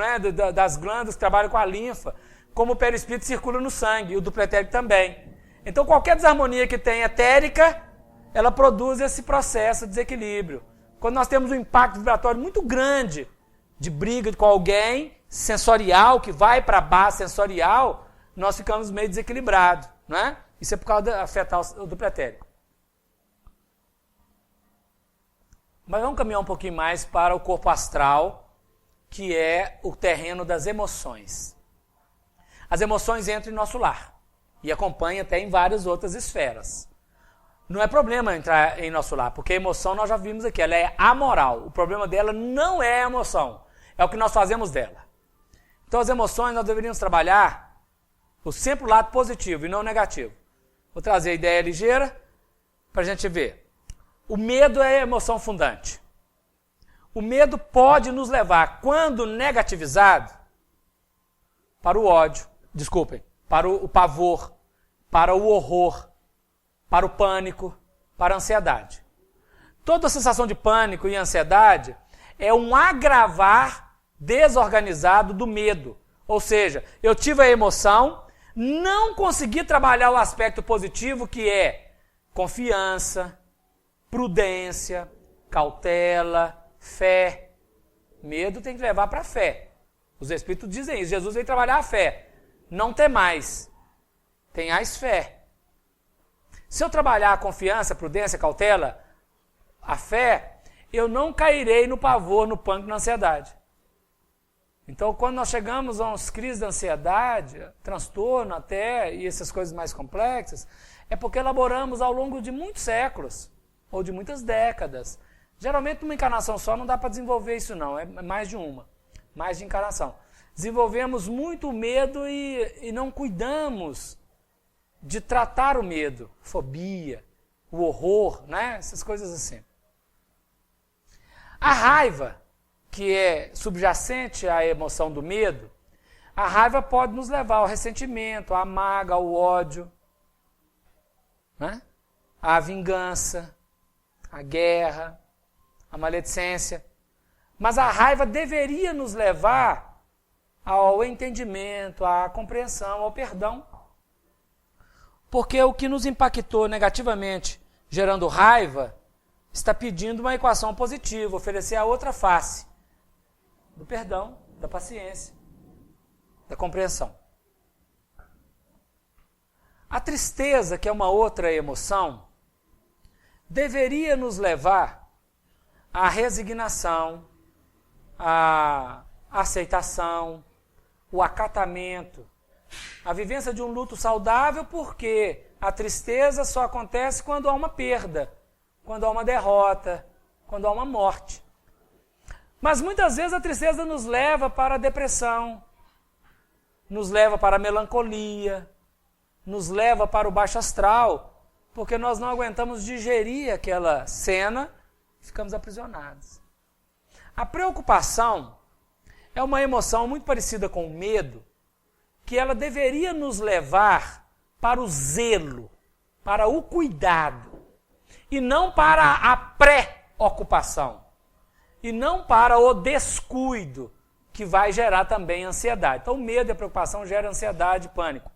das glândulas que trabalham com a linfa, como o perispírito circula no sangue, e o duplo etérico também. Então, qualquer desarmonia que tem etérica, ela produz esse processo de desequilíbrio. Quando nós temos um impacto vibratório muito grande, de briga com alguém, sensorial, que vai para a base sensorial, nós ficamos meio desequilibrados. Né? Isso é por causa de afetar o duplo etérico. Mas vamos caminhar um pouquinho mais para o corpo astral, que é o terreno das emoções. As emoções entram em nosso lar e acompanham até em várias outras esferas. Não é problema entrar em nosso lar, porque a emoção nós já vimos aqui, ela é amoral. O problema dela não é a emoção, é o que nós fazemos dela. Então as emoções nós deveríamos trabalhar sempre o lado positivo e não o negativo. Vou trazer a ideia ligeira para a gente ver. O medo é a emoção fundante. O medo pode nos levar, quando negativizado, para o ódio, para o pavor, para o horror, para o pânico, para a ansiedade. Toda a sensação de pânico e ansiedade é um agravar desorganizado do medo. Ou seja, eu tive a emoção, não consegui trabalhar o aspecto positivo, que é confiança, prudência, cautela, fé. Medo tem que levar para a fé. Os Espíritos dizem isso. Jesus veio trabalhar a fé. Não temais, tenhais fé. Se eu trabalhar a confiança, a prudência, a cautela, a fé, eu não cairei no pavor, no pânico, na ansiedade. Então, quando nós chegamos a umas crises de ansiedade, transtorno até, e essas coisas mais complexas, é porque elaboramos ao longo de muitos séculos, ou de muitas décadas. Geralmente, numa encarnação só não dá para desenvolver isso não, é mais de uma, mais de encarnação. Desenvolvemos muito medo e não cuidamos de tratar o medo, fobia, o horror, né? Essas coisas assim. A raiva, que é subjacente à emoção do medo, a raiva pode nos levar ao ressentimento, à mágoa, ao ódio, né? À vingança, à guerra, à maledicência. Mas a raiva deveria nos levar ao entendimento, à compreensão, ao perdão. Porque o que nos impactou negativamente, gerando raiva, está pedindo uma equação positiva, oferecer a outra face do perdão, da paciência, da compreensão. A tristeza, que é uma outra emoção, deveria nos levar à resignação, à aceitação, o acatamento, a vivência de um luto saudável, porque a tristeza só acontece quando há uma perda, quando há uma derrota, quando há uma morte. Mas muitas vezes a tristeza nos leva para a depressão, nos leva para a melancolia, nos leva para o baixo astral, porque nós não aguentamos digerir aquela cena e ficamos aprisionados. A preocupação é uma emoção muito parecida com o medo, que ela deveria nos levar para o zelo, para o cuidado, e não para a pré-ocupação, e não para o descuido, que vai gerar também ansiedade. Então, o medo e a preocupação geram ansiedade e pânico.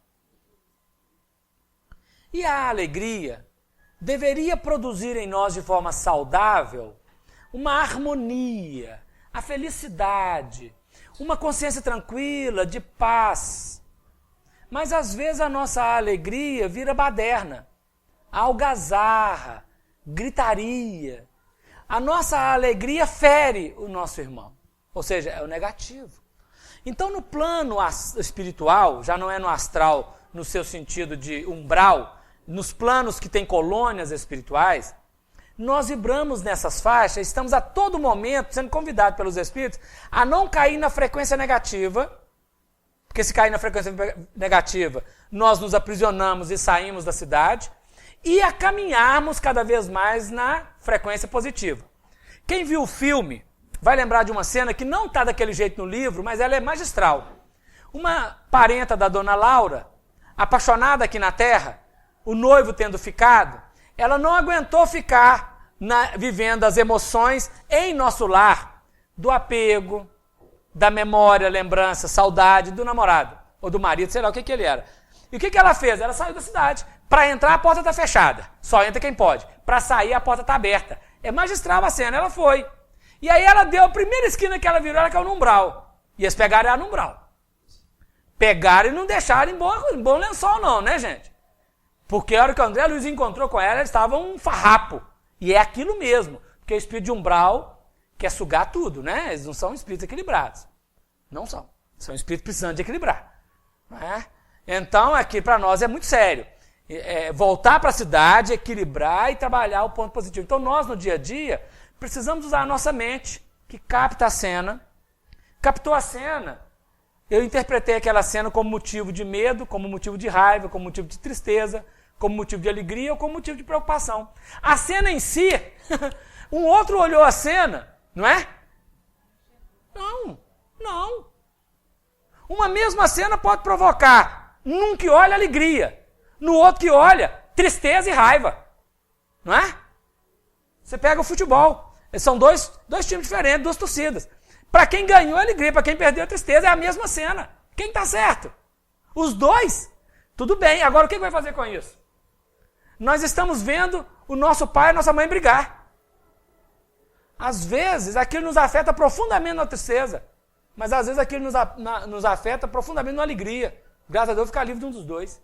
E a alegria deveria produzir em nós de forma saudável uma harmonia, a felicidade, uma consciência tranquila, de paz. Mas às vezes a nossa alegria vira baderna, algazarra, gritaria. A nossa alegria fere o nosso irmão, ou seja, é o negativo. Então no plano espiritual, já não é no astral, no seu sentido de umbral, nos planos que tem colônias espirituais, nós vibramos nessas faixas, estamos a todo momento sendo convidados pelos espíritos a não cair na frequência negativa, porque se cair na frequência negativa, nós nos aprisionamos e saímos da cidade, e a caminharmos cada vez mais na frequência positiva. Quem viu o filme vai lembrar de uma cena que não está daquele jeito no livro, mas ela é magistral. Uma parenta da dona Laura, apaixonada aqui na Terra, o noivo tendo ficado, ela não aguentou ficar vivendo as emoções em nosso lar, do apego, da memória, lembrança, saudade do namorado, ou do marido, sei lá o que ele era. E o que ela fez? Ela saiu da cidade. Para entrar, a porta está fechada. Só entra quem pode. Para sair, a porta está aberta. É magistral a cena, ela foi. E aí ela deu a primeira esquina que ela virou, ela caiu no umbral. E eles pegaram ela no umbral. Pegaram e não deixaram em bom lençol não, né, gente? Porque a hora que o André Luiz encontrou com ela, eles estavam um farrapo. E é aquilo mesmo. Porque o espírito de umbral quer sugar tudo, né? Eles não são espíritos equilibrados. Não são. São espíritos precisando de equilibrar. Não é? Então, aqui para nós é muito sério. Voltar para a cidade, equilibrar e trabalhar o ponto positivo. Então, nós, no dia a dia, precisamos usar a nossa mente, que capta a cena. Captou a cena. Eu interpretei aquela cena como motivo de medo, como motivo de raiva, como motivo de tristeza, como motivo de alegria ou como motivo de preocupação. A cena em si, um outro olhou a cena, não é? Não. Uma mesma cena pode provocar, num que olha, alegria, no outro que olha, tristeza e raiva. Não é? Você pega o futebol, são dois times diferentes, duas torcidas. Para quem ganhou, é alegria, para quem perdeu, é tristeza, é a mesma cena. Quem está certo? Os dois? Tudo bem, agora o que vai fazer com isso? Nós estamos vendo o nosso pai e a nossa mãe brigar. Às vezes, aquilo nos afeta profundamente na tristeza, mas às vezes aquilo nos afeta profundamente na alegria. Graças a Deus, ficar livre de um dos dois.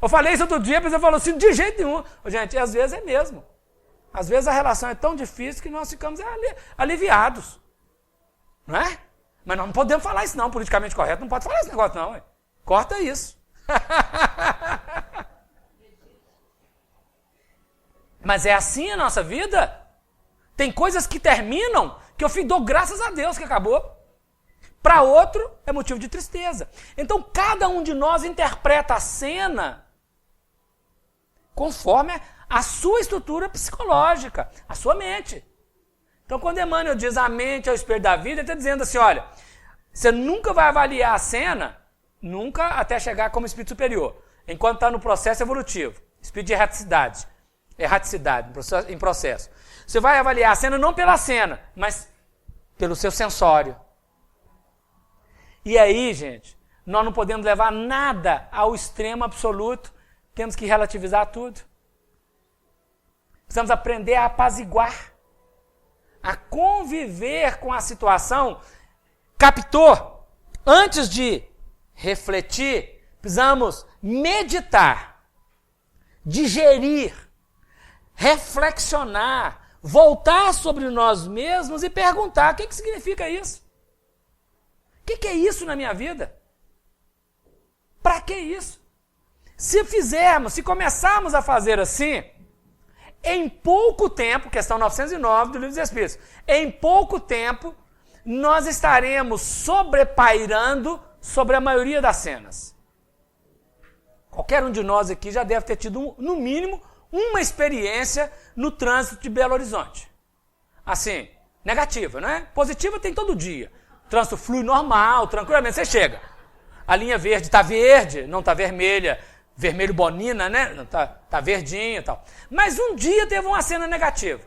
Eu falei isso outro dia, a pessoa falou assim, de jeito nenhum. Gente, às vezes é mesmo. Às vezes a relação é tão difícil que nós ficamos aliviados. Não é? Mas nós não podemos falar isso não, politicamente correto, não pode falar esse negócio não. Ué. Corta isso. Mas é assim a nossa vida. Tem coisas que terminam que eu dou graças a Deus que acabou. Para outro é motivo de tristeza. Então cada um de nós interpreta a cena conforme a sua estrutura psicológica, a sua mente. Então quando Emmanuel diz a mente é o espelho da vida, ele está dizendo assim, olha, você nunca vai avaliar a cena, nunca até chegar como espírito superior, enquanto está no processo evolutivo, espírito de erraticidade em processo. Você vai avaliar a cena não pela cena, mas pelo seu sensório. E aí, gente, nós não podemos levar nada ao extremo absoluto, temos que relativizar tudo. Precisamos aprender a apaziguar, a conviver com a situação. Captou? Antes de refletir, precisamos meditar, digerir, reflexionar, voltar sobre nós mesmos e perguntar: o que significa isso? O que é isso na minha vida? Para que isso? Se começarmos a fazer assim, em pouco tempo, questão 909 do Livro dos Espíritos, em pouco tempo, nós estaremos sobrepairando sobre a maioria das cenas. Qualquer um de nós aqui já deve ter tido, no mínimo, uma experiência no trânsito de Belo Horizonte. Assim, negativa, né? Positiva tem todo dia. O trânsito flui normal, tranquilamente, você chega. A linha verde está verde, não está vermelha. Vermelho bonina, né? Tá verdinho e tal. Mas um dia teve uma cena negativa.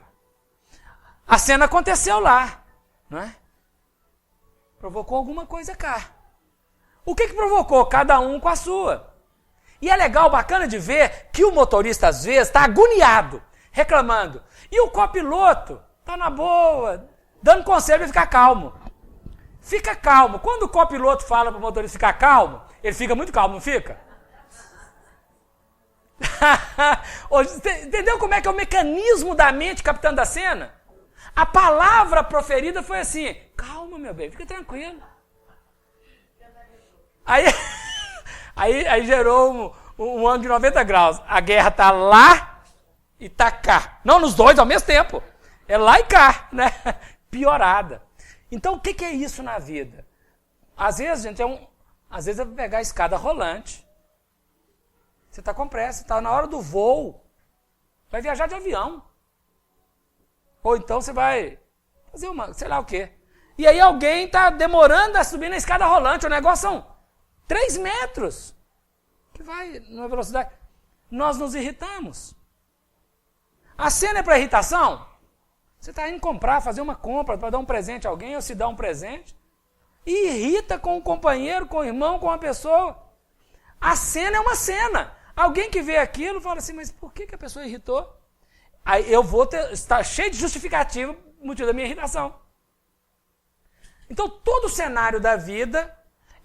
A cena aconteceu lá, não é? Provocou alguma coisa cá. O que provocou? Cada um com a sua. E é legal, bacana de ver que o motorista às vezes está agoniado, reclamando. E o copiloto está na boa, dando conselho para ficar calmo. Fica calmo. Quando o copiloto fala para o motorista ficar calmo, ele fica muito calmo, não fica? Entendeu como é que é o mecanismo da mente captando a cena? A palavra proferida foi assim: calma, meu bem, fica tranquilo. Aí gerou um ângulo de 90 graus. A guerra está lá e está cá. Não nos dois ao mesmo tempo. É lá e cá, né? Piorada. Então, o que é isso na vida? Às vezes, gente, às vezes é pegar a escada rolante. Você está com pressa, está na hora do voo. Vai viajar de avião. Ou então você vai fazer sei lá o quê. E aí alguém está demorando a subir na escada rolante. O negócio são 3 metros. Que vai numa velocidade. Nós nos irritamos. A cena é para irritação? Você está indo comprar, fazer uma compra para dar um presente a alguém ou se dá um presente. E irrita com o companheiro, com o irmão, com a pessoa. A cena é uma cena. Alguém que vê aquilo fala assim: mas por que a pessoa irritou? Aí eu vou estar cheio de justificativa no motivo da minha irritação. Então, todo o cenário da vida,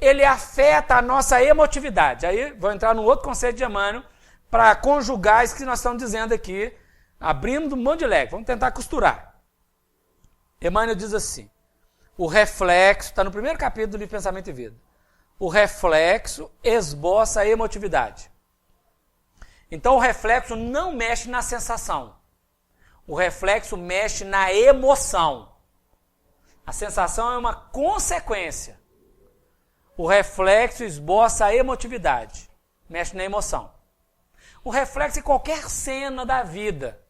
ele afeta a nossa emotividade. Aí vou entrar num outro conceito de Emmanuel para conjugar isso que nós estamos dizendo aqui, abrindo um monte de leque. Vamos tentar costurar. Emmanuel diz assim: o reflexo, está no primeiro capítulo do livro Pensamento e Vida. O reflexo esboça a emotividade. Então, o reflexo não mexe na sensação. O reflexo mexe na emoção. A sensação é uma consequência. O reflexo esboça a emotividade. Mexe na emoção. O reflexo é qualquer cena da vida.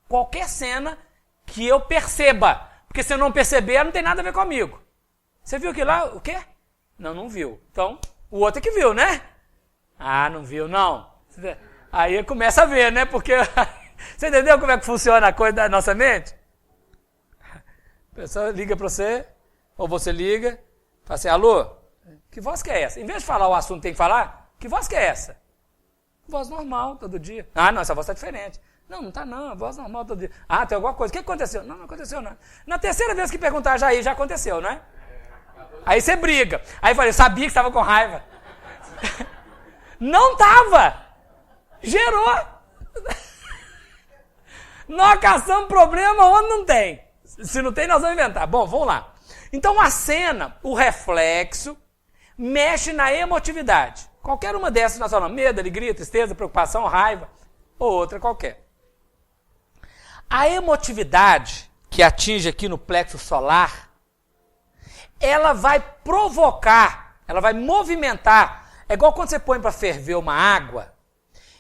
Qualquer cena que eu perceba. Porque se eu não perceber, não tem nada a ver comigo. Você viu que lá, o quê? Não viu. Então, o outro é que viu, né? Ah, não viu, não. Aí começa a ver, né? Porque você entendeu como é que funciona a coisa da nossa mente? A pessoa liga para você, ou você liga, fala assim: alô, que voz que é essa? Em vez de falar o assunto que tem que falar, que voz que é essa? Voz normal, todo dia. Ah, não, essa voz está diferente. Não está não, é voz normal todo dia. Ah, tem alguma coisa. O que aconteceu? Não aconteceu nada. Na terceira vez que perguntar já aconteceu, né? Aí você briga. Aí eu falei: sabia que estava com raiva. Não estava. Gerou. Nós caçamos problema onde não tem. Se não tem, nós vamos inventar. Bom, vamos lá. Então, a cena, o reflexo, mexe na emotividade. Qualquer uma dessas nós falamos: medo, alegria, tristeza, preocupação, raiva, ou outra qualquer. A emotividade que atinge aqui no plexo solar, ela vai provocar, ela vai movimentar. É igual quando você põe para ferver uma água,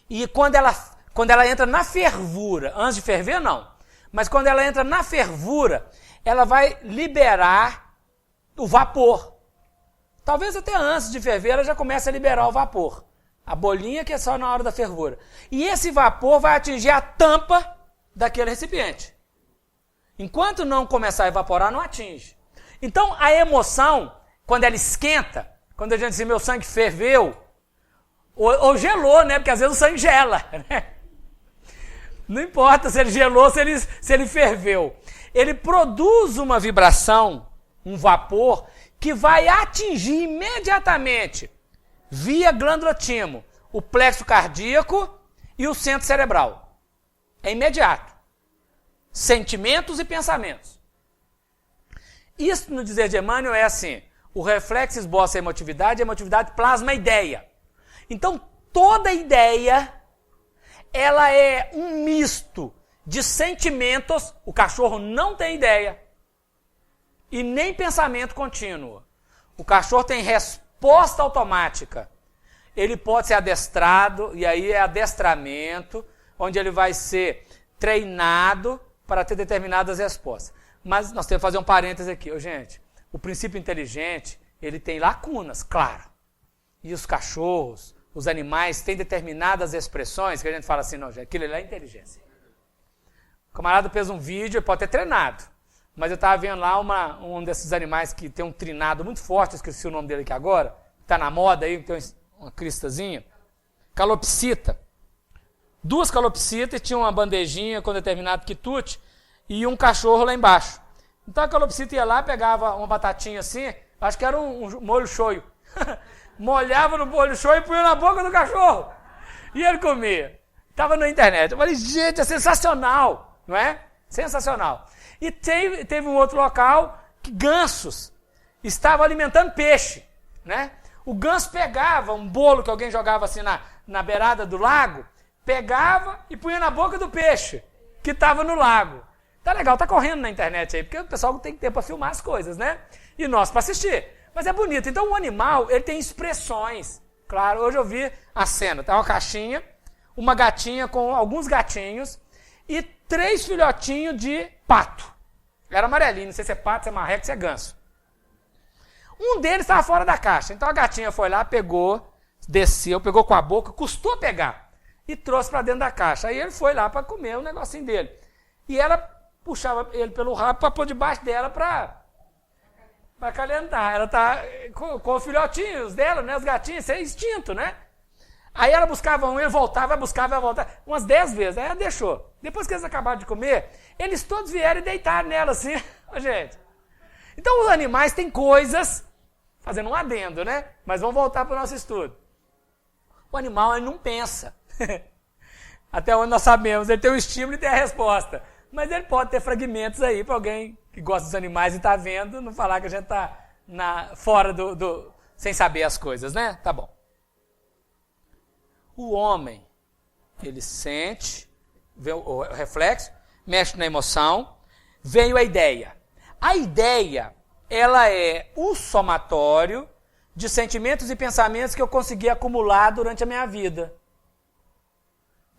e quando ela entra na fervura, antes de ferver não, mas quando ela entra na fervura, ela vai liberar o vapor. Talvez até antes de ferver ela já comece a liberar o vapor. A bolinha que é só na hora da fervura. E esse vapor vai atingir a tampa daquele recipiente. Enquanto não começar a evaporar, não atinge. Então, a emoção, quando ela esquenta, quando a gente diz meu sangue ferveu, ou gelou, né? Porque às vezes o sangue gela, né? Não importa se ele gelou, se ele ferveu. Ele produz uma vibração, um vapor, que vai atingir imediatamente via glândula timo, o plexo cardíaco e o centro cerebral. É imediato. Sentimentos e pensamentos. Isso no dizer de Emmanuel é assim: o reflexo esboça a emotividade plasma a ideia. Então, toda ideia, ela é um misto de sentimentos. O cachorro não tem ideia e nem pensamento contínuo. O cachorro tem resposta automática. Ele pode ser adestrado, e aí é adestramento, onde ele vai ser treinado para ter determinadas respostas. Mas nós temos que fazer um parêntese aqui, gente. O princípio inteligente, ele tem lacunas, claro. E os cachorros, os animais, têm determinadas expressões que a gente fala assim, não, gente, aquilo ali é inteligência. O camarada fez um vídeo, ele pode ter treinado. Mas eu estava vendo lá um desses animais que tem um trinado muito forte, esqueci o nome dele aqui agora, está na moda aí, tem uma cristazinha. Calopsita. 2 calopsitas, tinha uma bandejinha com determinado quitute, e um cachorro lá embaixo. Então a calopsita ia lá, pegava uma batatinha assim, acho que era um molho shoyu. Molhava no molho shoyu e punha na boca do cachorro. E ele comia. Estava na internet. Eu falei, gente, é sensacional, não é? Sensacional. E teve um outro local que gansos estavam alimentando peixe, né? O ganso pegava um bolo que alguém jogava assim na beirada do lago, pegava e punha na boca do peixe que estava no lago. Tá legal, tá correndo na internet aí, porque o pessoal não tem tempo para filmar as coisas, né? E nós para assistir. Mas é bonito. Então o animal, ele tem expressões. Claro, hoje eu vi a cena. Tá uma caixinha, uma gatinha com alguns gatinhos e 3 filhotinhos de pato. Era amarelinho, não sei se é pato, se é marreco, se é ganso. Um deles estava fora da caixa. Então a gatinha foi lá, pegou, desceu, pegou com a boca, custou pegar e trouxe para dentro da caixa. Aí ele foi lá para comer o negocinho dele. E ela puxava ele pelo rabo para pôr debaixo dela para acalentar. Ela tá com os filhotinhos dela, né, os gatinhos, isso é instinto, né? Aí ela buscava um, ele voltava, buscava, ela voltava, umas 10 vezes. Aí ela deixou. Depois que eles acabaram de comer, eles todos vieram e deitaram nela assim, gente. Então os animais têm coisas, fazendo um adendo, né? Mas vamos voltar para o nosso estudo. O animal, ele não pensa. Até onde nós sabemos, ele tem um estímulo e tem a resposta. Mas ele pode ter fragmentos aí para alguém que gosta dos animais e está vendo, não falar que a gente está fora sem saber as coisas, né? Tá bom. O homem, ele sente, vê o reflexo, mexe na emoção, veio a ideia. A ideia, ela é o somatório de sentimentos e pensamentos que eu consegui acumular durante a minha vida.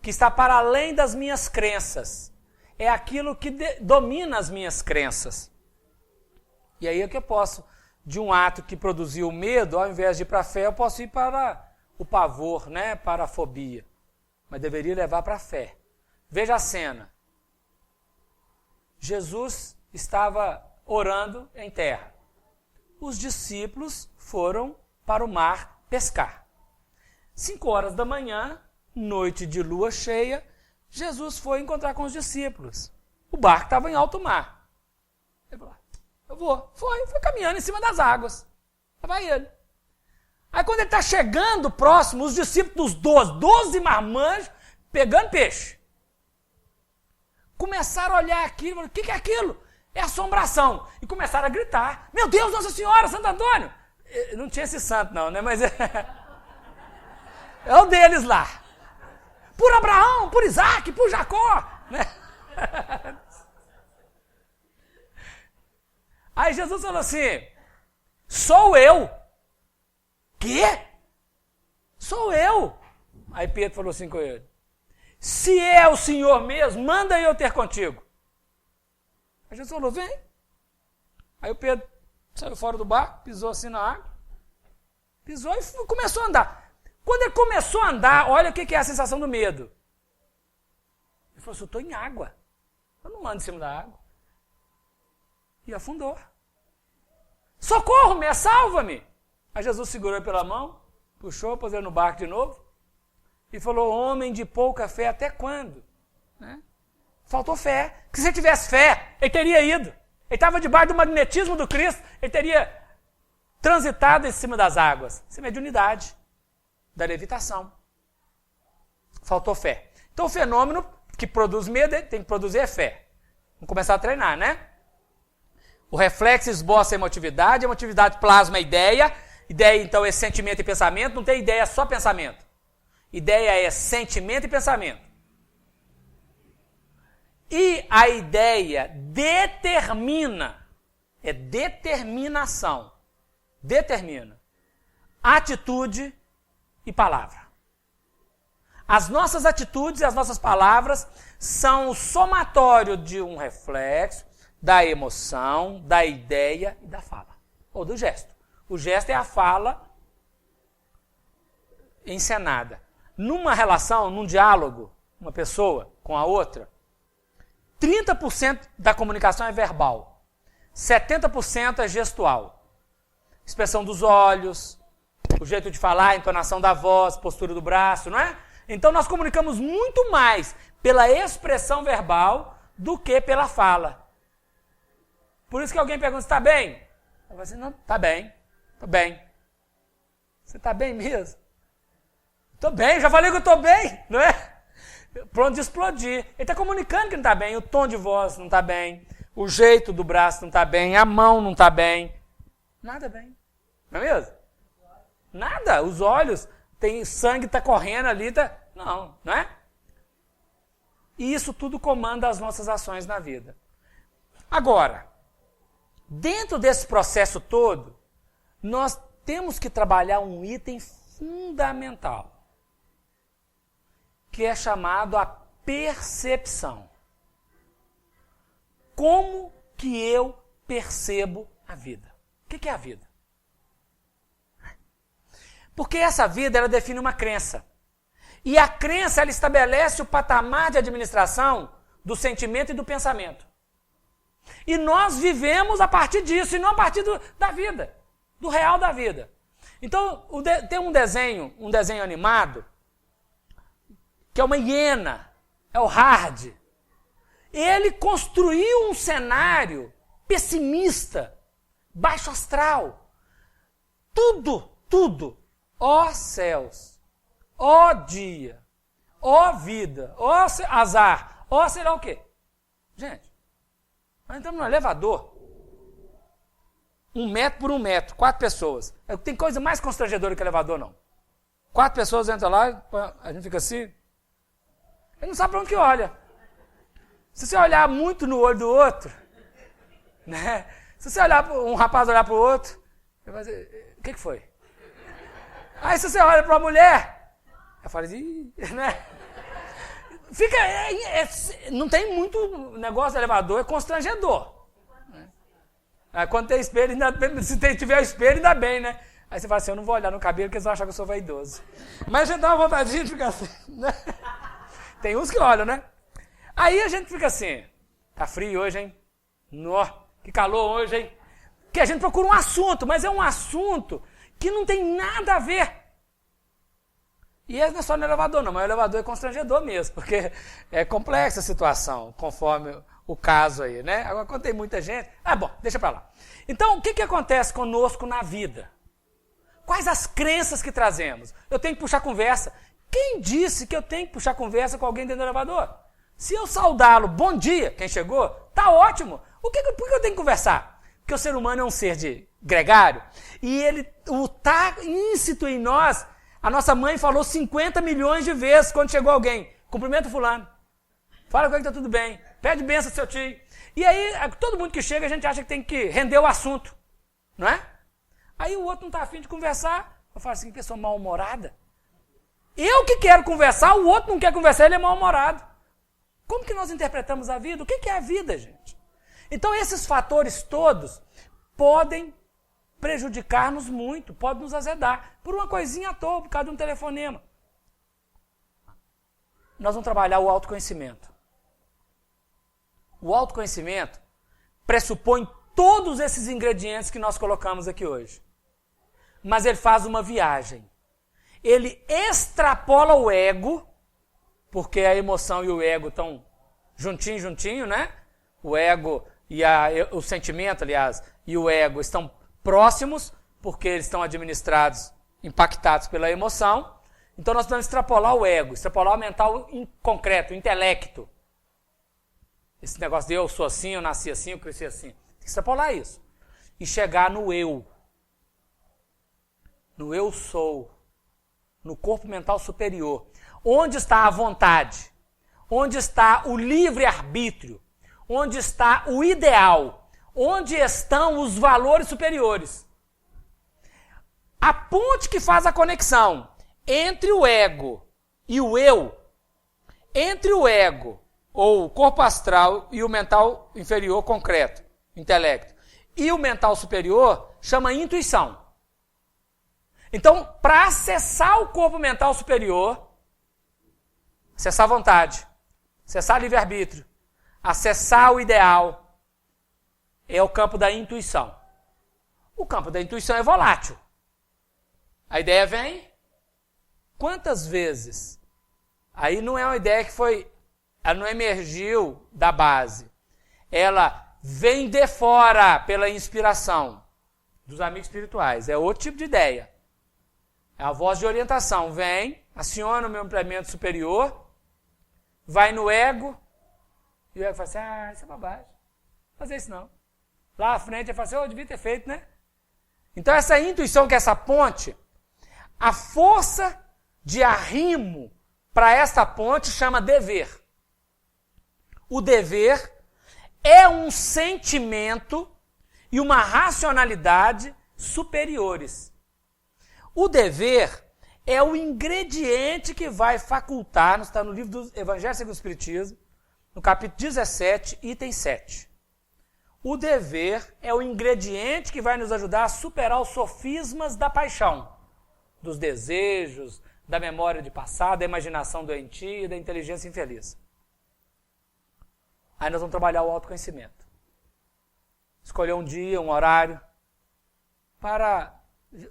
Que está para além das minhas crenças. É aquilo que domina as minhas crenças. E aí é que eu posso, de um ato que produziu medo, ao invés de ir para a fé, eu posso ir para o pavor, né? Para a fobia. Mas deveria levar para a fé. Veja a cena. Jesus estava orando em terra. Os discípulos foram para o mar pescar. 5 horas da manhã, noite de lua cheia, Jesus foi encontrar com os discípulos. O barco estava em alto mar. Ele falou, eu vou. Foi caminhando em cima das águas. Lá vai ele. Aí quando ele está chegando próximo, os discípulos dos 12 marmanjos, pegando peixe. Começaram a olhar aquilo, falaram, o que é aquilo? É assombração. E começaram a gritar, meu Deus, Nossa Senhora, Santo Antônio. Não tinha esse santo não, né? Mas é o deles lá. Por Abraão, por Isaac, por Jacó. Né? Aí Jesus falou assim, sou eu. Quê? Sou eu. Aí Pedro falou assim com ele, se é o Senhor mesmo, manda eu ter contigo. Aí Jesus falou, vem. Aí o Pedro saiu fora do barco, pisou assim na água, pisou e começou a andar. Quando ele começou a andar, olha o que é a sensação do medo. Ele falou assim, eu estou em água. Eu não ando em cima da água. E afundou. Socorro-me, salva-me. Aí Jesus segurou ele pela mão, puxou, pôs ele no barco de novo e falou, homem de pouca fé, até quando? Né? Faltou fé. Porque se ele tivesse fé, ele teria ido. Ele estava debaixo do magnetismo do Cristo, ele teria transitado em cima das águas. Isso é mediunidade. da levitação. Faltou fé. Então o fenômeno que produz medo, ele tem que produzir fé. Vamos começar a treinar, né? O reflexo esboça a emotividade plasma a ideia então é sentimento e pensamento, não tem ideia só pensamento. Ideia é sentimento e pensamento. E a ideia determina, é determinação, determina atitude e palavra. As nossas atitudes e as nossas palavras são o somatório de um reflexo, da emoção, da ideia e da fala, ou do gesto. O gesto é a fala encenada. Numa relação, num diálogo, uma pessoa com a outra, 30% da comunicação é verbal, 70% é gestual. Expressão dos olhos, o jeito de falar, a entonação da voz, postura do braço, não é? Então nós comunicamos muito mais pela expressão verbal do que pela fala. Por isso que alguém pergunta, está bem? Eu vou dizer, não, está bem, estou bem. Você está bem mesmo? Estou bem, já falei que eu estou bem, não é? Pronto de explodir. Ele está comunicando que não está bem, o tom de voz não está bem, o jeito do braço não está bem, a mão não está bem. Nada bem. Não é mesmo? Nada. Os olhos, tem sangue está correndo ali, não é? E isso tudo comanda as nossas ações na vida. Agora, dentro desse processo todo, nós temos que trabalhar um item fundamental, que é chamado a percepção. Como que eu percebo a vida? O que é a vida? Porque essa vida, ela define uma crença. E a crença, ela estabelece o patamar de administração do sentimento e do pensamento. E nós vivemos a partir disso, e não a partir da vida, do real da vida. Então, tem um desenho animado, que é uma hiena, é o Hard. Ele construiu um cenário pessimista, baixo astral. Tudo. Ó céus, ó dia, ó vida, ó azar, ó sei lá o quê. Gente, nós entramos no elevador, 1 metro por 1 metro, 4 pessoas. Tem coisa mais constrangedora que elevador, não. 4 pessoas entram lá, a gente fica assim, ele não sabe para onde que olha. Se você olhar muito no olho do outro, né? Se você olhar, um rapaz olhar para o outro, ele vai dizer, o que foi? Aí se você olha para uma mulher, eu falo assim, né? Fica, não tem muito negócio de elevador, é constrangedor. Né? Quando tem espelho, se tiver espelho, ainda bem, né? Aí você fala assim, eu não vou olhar no cabelo, porque eles vão achar que eu sou vaidoso. Mas a gente dá uma vontadinha de ficar assim, né? Tem uns que olham, né? Aí a gente fica assim, tá frio hoje, hein? Nó, que calor hoje, hein? Que a gente procura um assunto, mas é um assunto que não tem nada a ver. E não é só no elevador, não, mas o elevador é constrangedor mesmo, porque é complexa a situação, conforme o caso aí, né? Agora, quando tem muita gente... bom, deixa pra lá. Então, o que acontece conosco na vida? Quais as crenças que trazemos? Eu tenho que puxar conversa. Quem disse que eu tenho que puxar conversa com alguém dentro do elevador? Se eu saudá-lo, bom dia, quem chegou, tá ótimo. Por que eu tenho que conversar? Porque o ser humano é um ser de gregário, e tá íncito em nós. A nossa mãe falou 50 milhões de vezes quando chegou alguém, cumprimenta o fulano, fala com ele que tá tudo bem, pede benção ao seu tio. E aí, todo mundo que chega, a gente acha que tem que render o assunto, não é? Aí o outro não está afim de conversar, eu falo assim, que pessoa mal-humorada. Eu que quero conversar, o outro não quer conversar, ele é mal-humorado. Como que nós interpretamos a vida? O que é a vida, gente? Então esses fatores todos podem prejudicar-nos muito, podem nos azedar, por uma coisinha à toa, por causa de um telefonema. Nós vamos trabalhar o autoconhecimento. O autoconhecimento pressupõe todos esses ingredientes que nós colocamos aqui hoje. Mas ele faz uma viagem. Ele extrapola o ego, porque a emoção e o ego estão juntinho, né? O ego e o sentimento, aliás, e o ego estão próximos, porque eles estão administrados, impactados pela emoção, Então nós precisamos extrapolar o ego, extrapolar o mental concreto, o intelecto. Esse negócio de eu sou assim, eu nasci assim, eu cresci assim. Tem que extrapolar isso. E chegar no eu. No eu sou. No corpo mental superior. Onde está a vontade? Onde está o livre-arbítrio? Onde está o ideal? Onde estão os valores superiores? A ponte que faz a conexão entre o ego e o eu, entre o ego, ou o corpo astral, e o mental inferior concreto, intelecto, e o mental superior, chama intuição. Então, para acessar o corpo mental superior, acessar a vontade, acessar o livre-arbítrio, acessar o ideal, é o campo da intuição. O campo da intuição é volátil. A ideia vem, quantas vezes? Aí não é uma ideia que ela não emergiu da base. Ela vem de fora pela inspiração dos amigos espirituais. É outro tipo de ideia. É a voz de orientação. Vem, aciona o meu implemento superior, vai no ego, e o ego fala assim, isso é bobagem. Não fazer isso não. Lá à frente ele fala assim, eu devia ter feito, né? Então essa intuição, que é essa ponte, a força de arrimo para esta ponte chama dever. O dever é um sentimento e uma racionalidade superiores. O dever é o ingrediente que vai facultar, está no livro do Evangelho segundo o Espiritismo, no capítulo 17, item 7. O dever é o ingrediente que vai nos ajudar a superar os sofismas da paixão, dos desejos, da memória de passado, da imaginação doentia e da inteligência infeliz. Aí nós vamos trabalhar o autoconhecimento. Escolher um dia, um horário, para...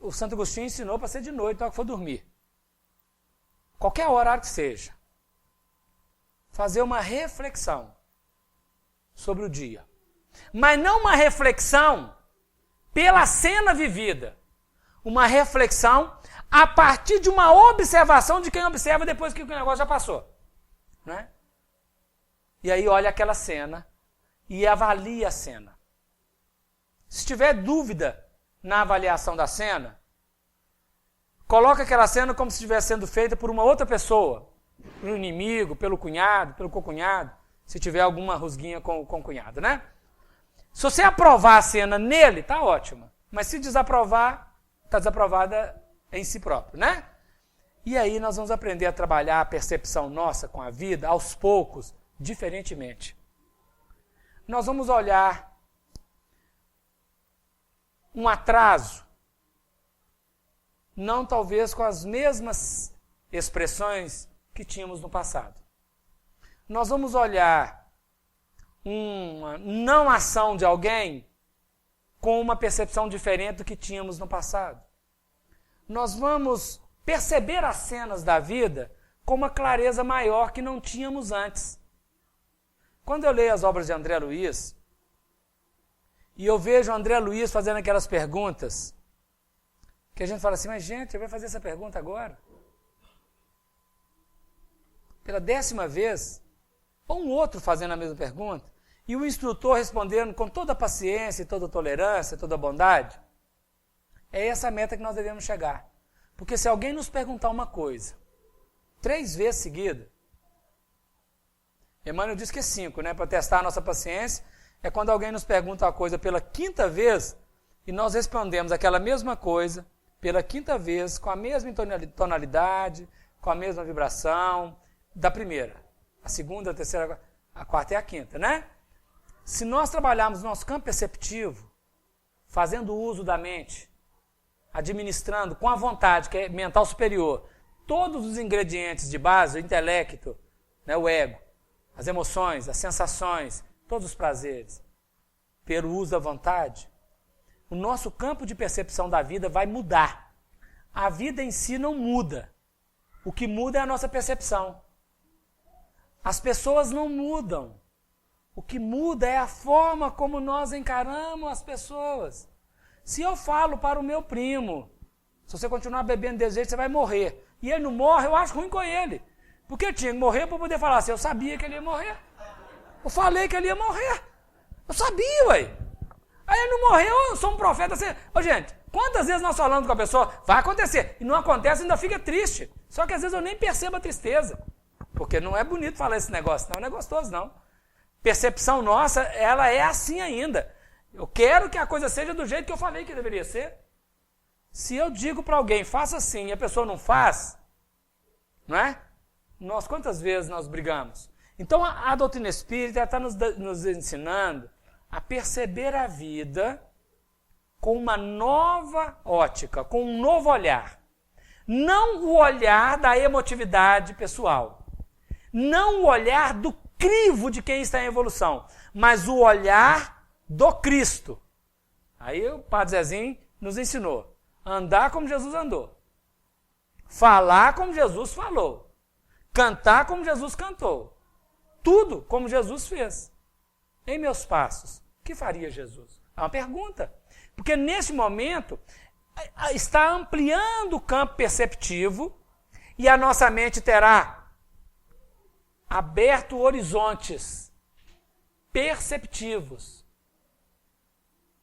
O Santo Agostinho ensinou para ser de noite, na hora que for dormir. Qualquer horário que seja. Fazer uma reflexão sobre o dia. Mas não uma reflexão pela cena vivida. Uma reflexão a partir de uma observação de quem observa depois que o negócio já passou. Né? E aí olha aquela cena e avalia a cena. Se tiver dúvida na avaliação da cena, coloca aquela cena como se estivesse sendo feita por uma outra pessoa, pelo inimigo, pelo cunhado, pelo cocunhado, se tiver alguma rusguinha com o cunhado, né? Se você aprovar a cena nele, tá ótima. Mas se desaprovar, está desaprovada em si próprio, né? E aí nós vamos aprender a trabalhar a percepção nossa com a vida, aos poucos, diferentemente. Nós vamos olhar um atraso, não talvez com as mesmas expressões que tínhamos no passado. Nós vamos olhar uma não ação de alguém com uma percepção diferente do que tínhamos no passado. Nós vamos perceber as cenas da vida com uma clareza maior que não tínhamos antes. Quando eu leio as obras de André Luiz, e eu vejo o André Luiz fazendo aquelas perguntas, que a gente fala assim, mas gente, ele vai fazer essa pergunta agora? Pela 10ª vez, ou um outro fazendo a mesma pergunta, e o instrutor respondendo com toda a paciência, toda a tolerância, toda a bondade. É essa a meta que nós devemos chegar. Porque se alguém nos perguntar uma coisa, 3 vezes seguida, Emmanuel diz que é 5, né? Para testar a nossa paciência, é quando alguém nos pergunta uma coisa pela 5ª vez e nós respondemos aquela mesma coisa pela 5ª vez, com a mesma tonalidade, com a mesma vibração da primeira. A segunda, a terceira, a quarta e a quinta, né? Se nós trabalharmos no nosso campo perceptivo, fazendo uso da mente, administrando com a vontade, que é mental superior, todos os ingredientes de base, o intelecto, né, o ego, as emoções, as sensações, todos os prazeres, pelo uso da vontade, o nosso campo de percepção da vida vai mudar. A vida em si não muda. O que muda é a nossa percepção. As pessoas não mudam. O que muda é a forma como nós encaramos as pessoas. Se eu falo para o meu primo, se você continuar bebendo desse jeito, você vai morrer. e ele não morre, eu acho ruim com ele. Porque ele tinha que morrer para poder falar assim, eu sabia que ele ia morrer. Eu falei que ele ia morrer. Eu sabia, ué. Aí ele não morreu, eu sou um profeta assim. Ô, gente, quantas vezes nós falamos com a pessoa, vai acontecer, e não acontece, ainda fica triste. Só que às vezes eu nem percebo a tristeza. Porque não é bonito falar esse negócio, não é gostoso, não. Percepção nossa, ela é assim ainda. Eu quero que a coisa seja do jeito que eu falei que deveria ser. Se eu digo para alguém, faça assim, e a pessoa não faz, não é? Quantas vezes nós brigamos? Então a doutrina espírita está nos ensinando a perceber a vida com uma nova ótica, com um novo olhar. Não o olhar da emotividade pessoal. Não o olhar do crivo de quem está em evolução, mas o olhar do Cristo. Aí o Padre Zezinho nos ensinou. Andar como Jesus andou. Falar como Jesus falou. Cantar como Jesus cantou. Tudo como Jesus fez. Em meus passos, o que faria Jesus? É uma pergunta. Porque neste momento está ampliando o campo perceptivo e a nossa mente terá aberto horizontes perceptivos.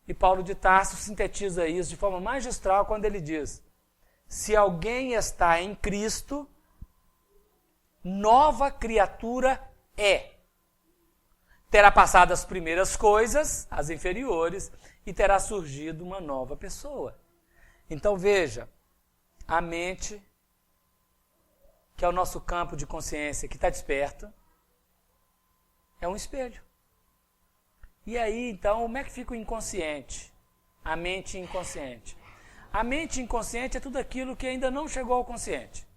E Paulo de Tarso sintetiza isso de forma magistral quando ele diz: se alguém está em Cristo, nova criatura é. Terá passado as primeiras coisas, as inferiores, e terá surgido uma nova pessoa. Então veja, a mente, que é o nosso campo de consciência que está desperto, é um espelho. E aí, então, como é que fica o inconsciente? A mente inconsciente. A mente inconsciente é tudo aquilo que ainda não chegou ao consciente.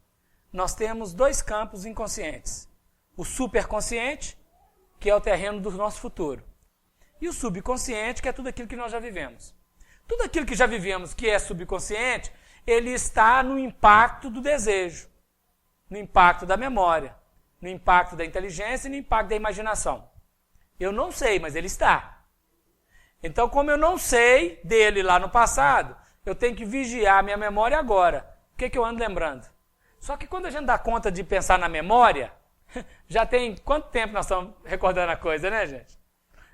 Nós temos dois campos inconscientes. O superconsciente, que é o terreno do nosso futuro. E o subconsciente, que é tudo aquilo que nós já vivemos. Tudo aquilo que já vivemos, que é subconsciente, ele está no impacto do desejo, no impacto da memória, no impacto da inteligência e no impacto da imaginação. Eu não sei, mas ele está. Então, como eu não sei dele lá no passado, eu tenho que vigiar a minha memória agora. O que eu ando lembrando? Só que quando a gente dá conta de pensar na memória, já tem quanto tempo nós estamos recordando a coisa, né, gente?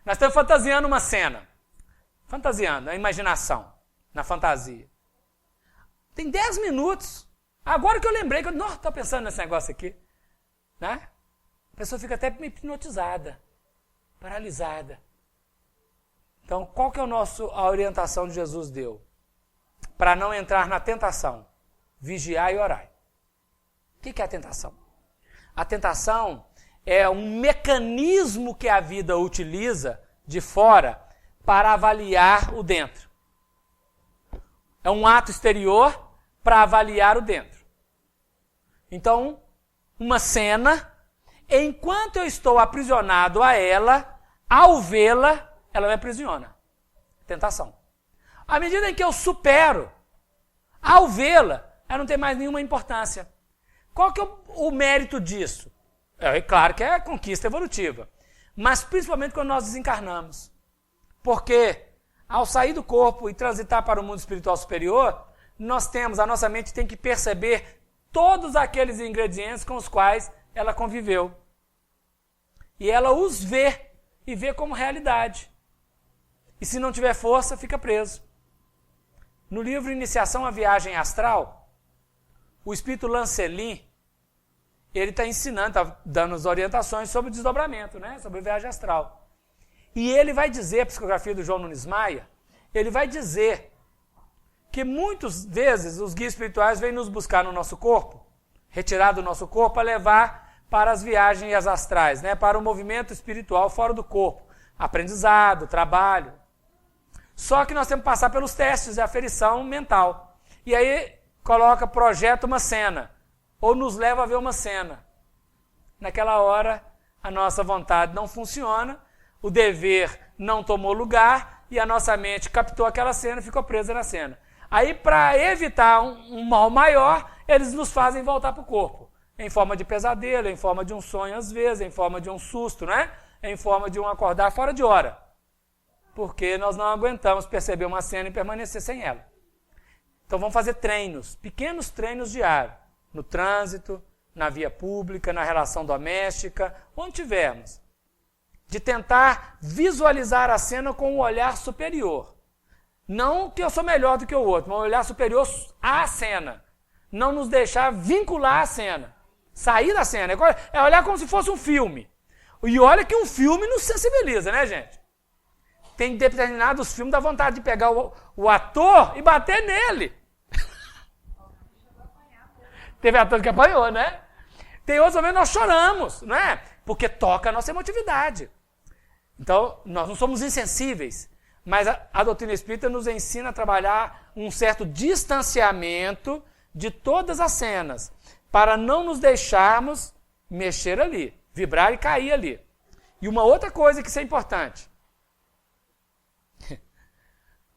Nós estamos fantasiando uma cena. Fantasiando, a imaginação, na fantasia. Tem 10 minutos. Agora que eu lembrei, que eu estou pensando nesse negócio aqui. Né? A pessoa fica até hipnotizada, paralisada. Então, qual que é a orientação que Jesus deu? Para não entrar na tentação. Vigiar e orar. O que é a tentação? A tentação é um mecanismo que a vida utiliza de fora para avaliar o dentro. É um ato exterior para avaliar o dentro. Então, uma cena, enquanto eu estou aprisionado a ela, ao vê-la, ela me aprisiona. Tentação. À medida em que eu supero, ao vê-la, ela não tem mais nenhuma importância. Qual que é o mérito disso? É claro que é a conquista evolutiva. Mas principalmente quando nós desencarnamos. Porque ao sair do corpo e transitar para o mundo espiritual superior, a nossa mente tem que perceber todos aqueles ingredientes com os quais ela conviveu. E ela os vê, e vê como realidade. E se não tiver força, fica preso. No livro Iniciação à Viagem Astral, o espírito Lancelin, ele está ensinando, está dando as orientações sobre o desdobramento, né? Sobre a viagem astral. E ele vai dizer, a psicografia do João Nunes Maia, ele vai dizer que muitas vezes os guias espirituais vêm nos buscar no nosso corpo, retirar do nosso corpo, para levar para as viagens astrais, né? Para o movimento espiritual fora do corpo, aprendizado, trabalho. Só que nós temos que passar pelos testes de aferição mental. E aí projeta uma cena, ou nos leva a ver uma cena. Naquela hora, a nossa vontade não funciona, o dever não tomou lugar, e a nossa mente captou aquela cena e ficou presa na cena. Aí, para evitar um mal maior, eles nos fazem voltar para o corpo. Em forma de pesadelo, em forma de um sonho às vezes, em forma de um susto, né? Em forma de um acordar fora de hora. Porque nós não aguentamos perceber uma cena e permanecer sem ela. Então vamos fazer treinos, pequenos treinos diários. no trânsito, na via pública, na relação doméstica, onde tivermos, de tentar visualizar a cena com um olhar superior. Não que eu sou melhor do que o outro, mas um olhar superior à cena. Não nos deixar vincular a cena. Sair da cena. É olhar como se fosse um filme. E olha que um filme nos sensibiliza, né, gente? Tem determinados filmes da vontade de pegar o ator e bater nele. Teve ator que apanhou, né? Tem outros momentos que nós choramos, não é? Porque toca a nossa emotividade. Então, nós não somos insensíveis, mas a doutrina espírita nos ensina a trabalhar um certo distanciamento de todas as cenas, para não nos deixarmos mexer ali, vibrar e cair ali. E uma outra coisa que isso é importante.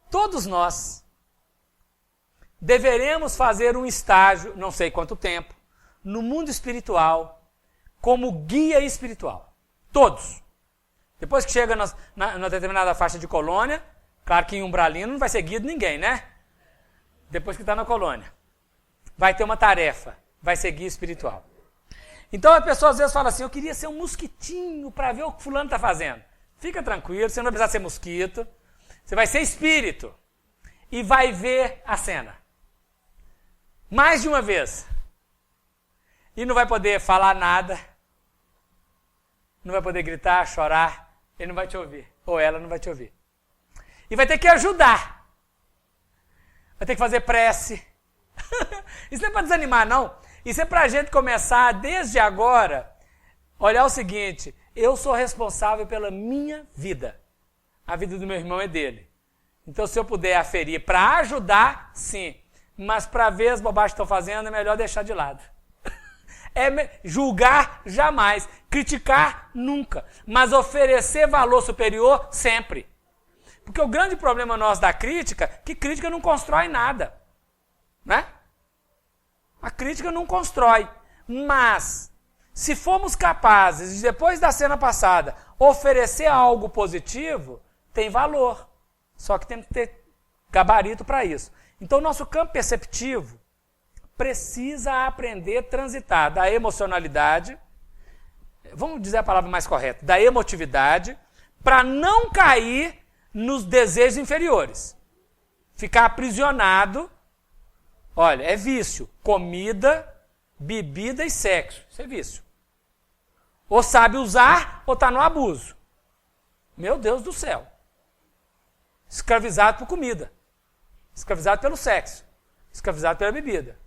Todos nós deveremos fazer um estágio, não sei quanto tempo, no mundo espiritual, como guia espiritual. Todos. Depois que chega na determinada faixa de colônia, claro que em Umbralino não vai ser guia de ninguém, né? Depois que está na colônia. Vai ter uma tarefa, vai ser guia espiritual. Então a pessoa às vezes fala assim, eu queria ser um mosquitinho para ver o que fulano está fazendo. Fica tranquilo, você não vai precisar ser mosquito, você vai ser espírito e vai ver a cena. Mais de uma vez. E não vai poder falar nada, não vai poder gritar, chorar, ele não vai te ouvir, ou ela não vai te ouvir. E vai ter que ajudar. Vai ter que fazer prece. Isso não é para desanimar, não. Isso é para a gente começar, desde agora, olhar o seguinte, eu sou responsável pela minha vida. A vida do meu irmão é dele. Então, se eu puder aferir para ajudar, sim. Mas para ver as bobagens que estão fazendo, é melhor deixar de lado. Julgar, jamais. Criticar, nunca. Mas oferecer valor superior, sempre. Porque o grande problema nosso da crítica, é que crítica não constrói nada. Né? A crítica não constrói. Mas, se formos capazes de, depois da cena passada, oferecer algo positivo, tem valor. Só que tem que ter gabarito para isso. Então, nosso campo perceptivo precisa aprender a transitar da emocionalidade, vamos dizer a palavra mais correta, da emotividade, para não cair nos desejos inferiores. Ficar aprisionado, olha, é vício. Comida, bebida e sexo. Isso é vício. Ou sabe usar, ou está no abuso. Meu Deus do céu. Escravizado por comida. Escravizado pelo sexo. Escravizado pela bebida.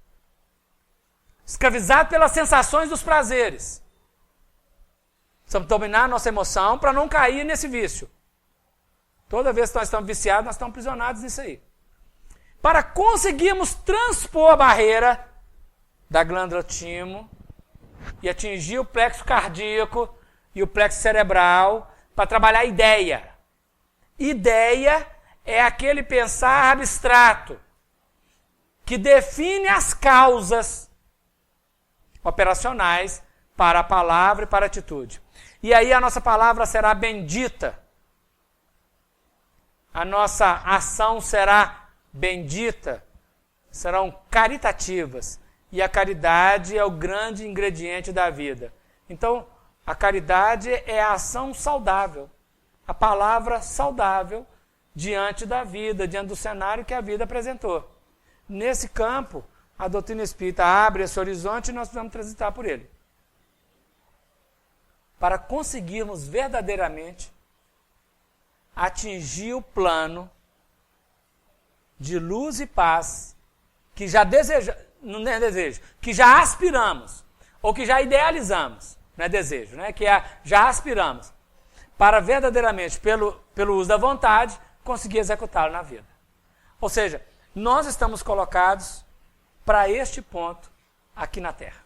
Escravizado pelas sensações dos prazeres. Precisamos dominar a nossa emoção para não cair nesse vício. Toda vez que nós estamos viciados, nós estamos aprisionados nisso aí. Para conseguirmos transpor a barreira da glândula timo e atingir o plexo cardíaco e o plexo cerebral para trabalhar a ideia. Ideia é aquele pensar abstrato que define as causas operacionais para a palavra e para a atitude. E aí a nossa palavra será bendita. A nossa ação será bendita. Serão caritativas. E a caridade é o grande ingrediente da vida. Então, a caridade é a ação saudável. A palavra saudável diante da vida, diante do cenário que a vida apresentou. Nesse campo, a doutrina espírita abre esse horizonte e nós precisamos transitar por ele. Para conseguirmos verdadeiramente atingir o plano de luz e paz que já não é desejo, que já aspiramos, ou que já idealizamos, não é desejo, né? Já aspiramos, para verdadeiramente, pelo uso da vontade, conseguir executá-lo na vida. Ou seja, nós estamos colocados para este ponto aqui na Terra.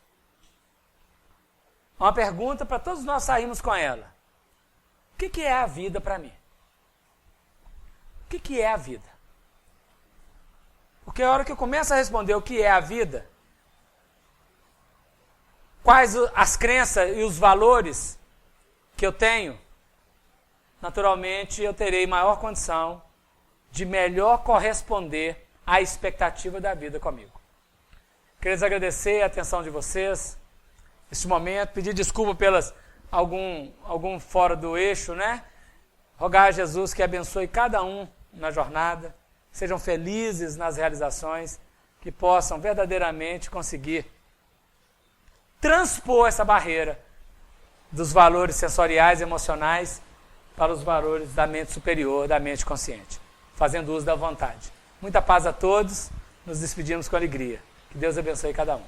Uma pergunta para todos nós sairmos com ela. O que é a vida para mim? O que é a vida? Porque a hora que eu começo a responder o que é a vida, quais as crenças e os valores que eu tenho, naturalmente eu terei maior condição de melhor corresponder à expectativa da vida comigo. Queria agradecer a atenção de vocês neste momento, pedir desculpa pelas algum fora do eixo, né? Rogar a Jesus que abençoe cada um na jornada, sejam felizes nas realizações, que possam verdadeiramente conseguir transpor essa barreira dos valores sensoriais e emocionais para os valores da mente superior, da mente consciente, fazendo uso da vontade. Muita paz a todos, nos despedimos com alegria. Que Deus abençoe cada um.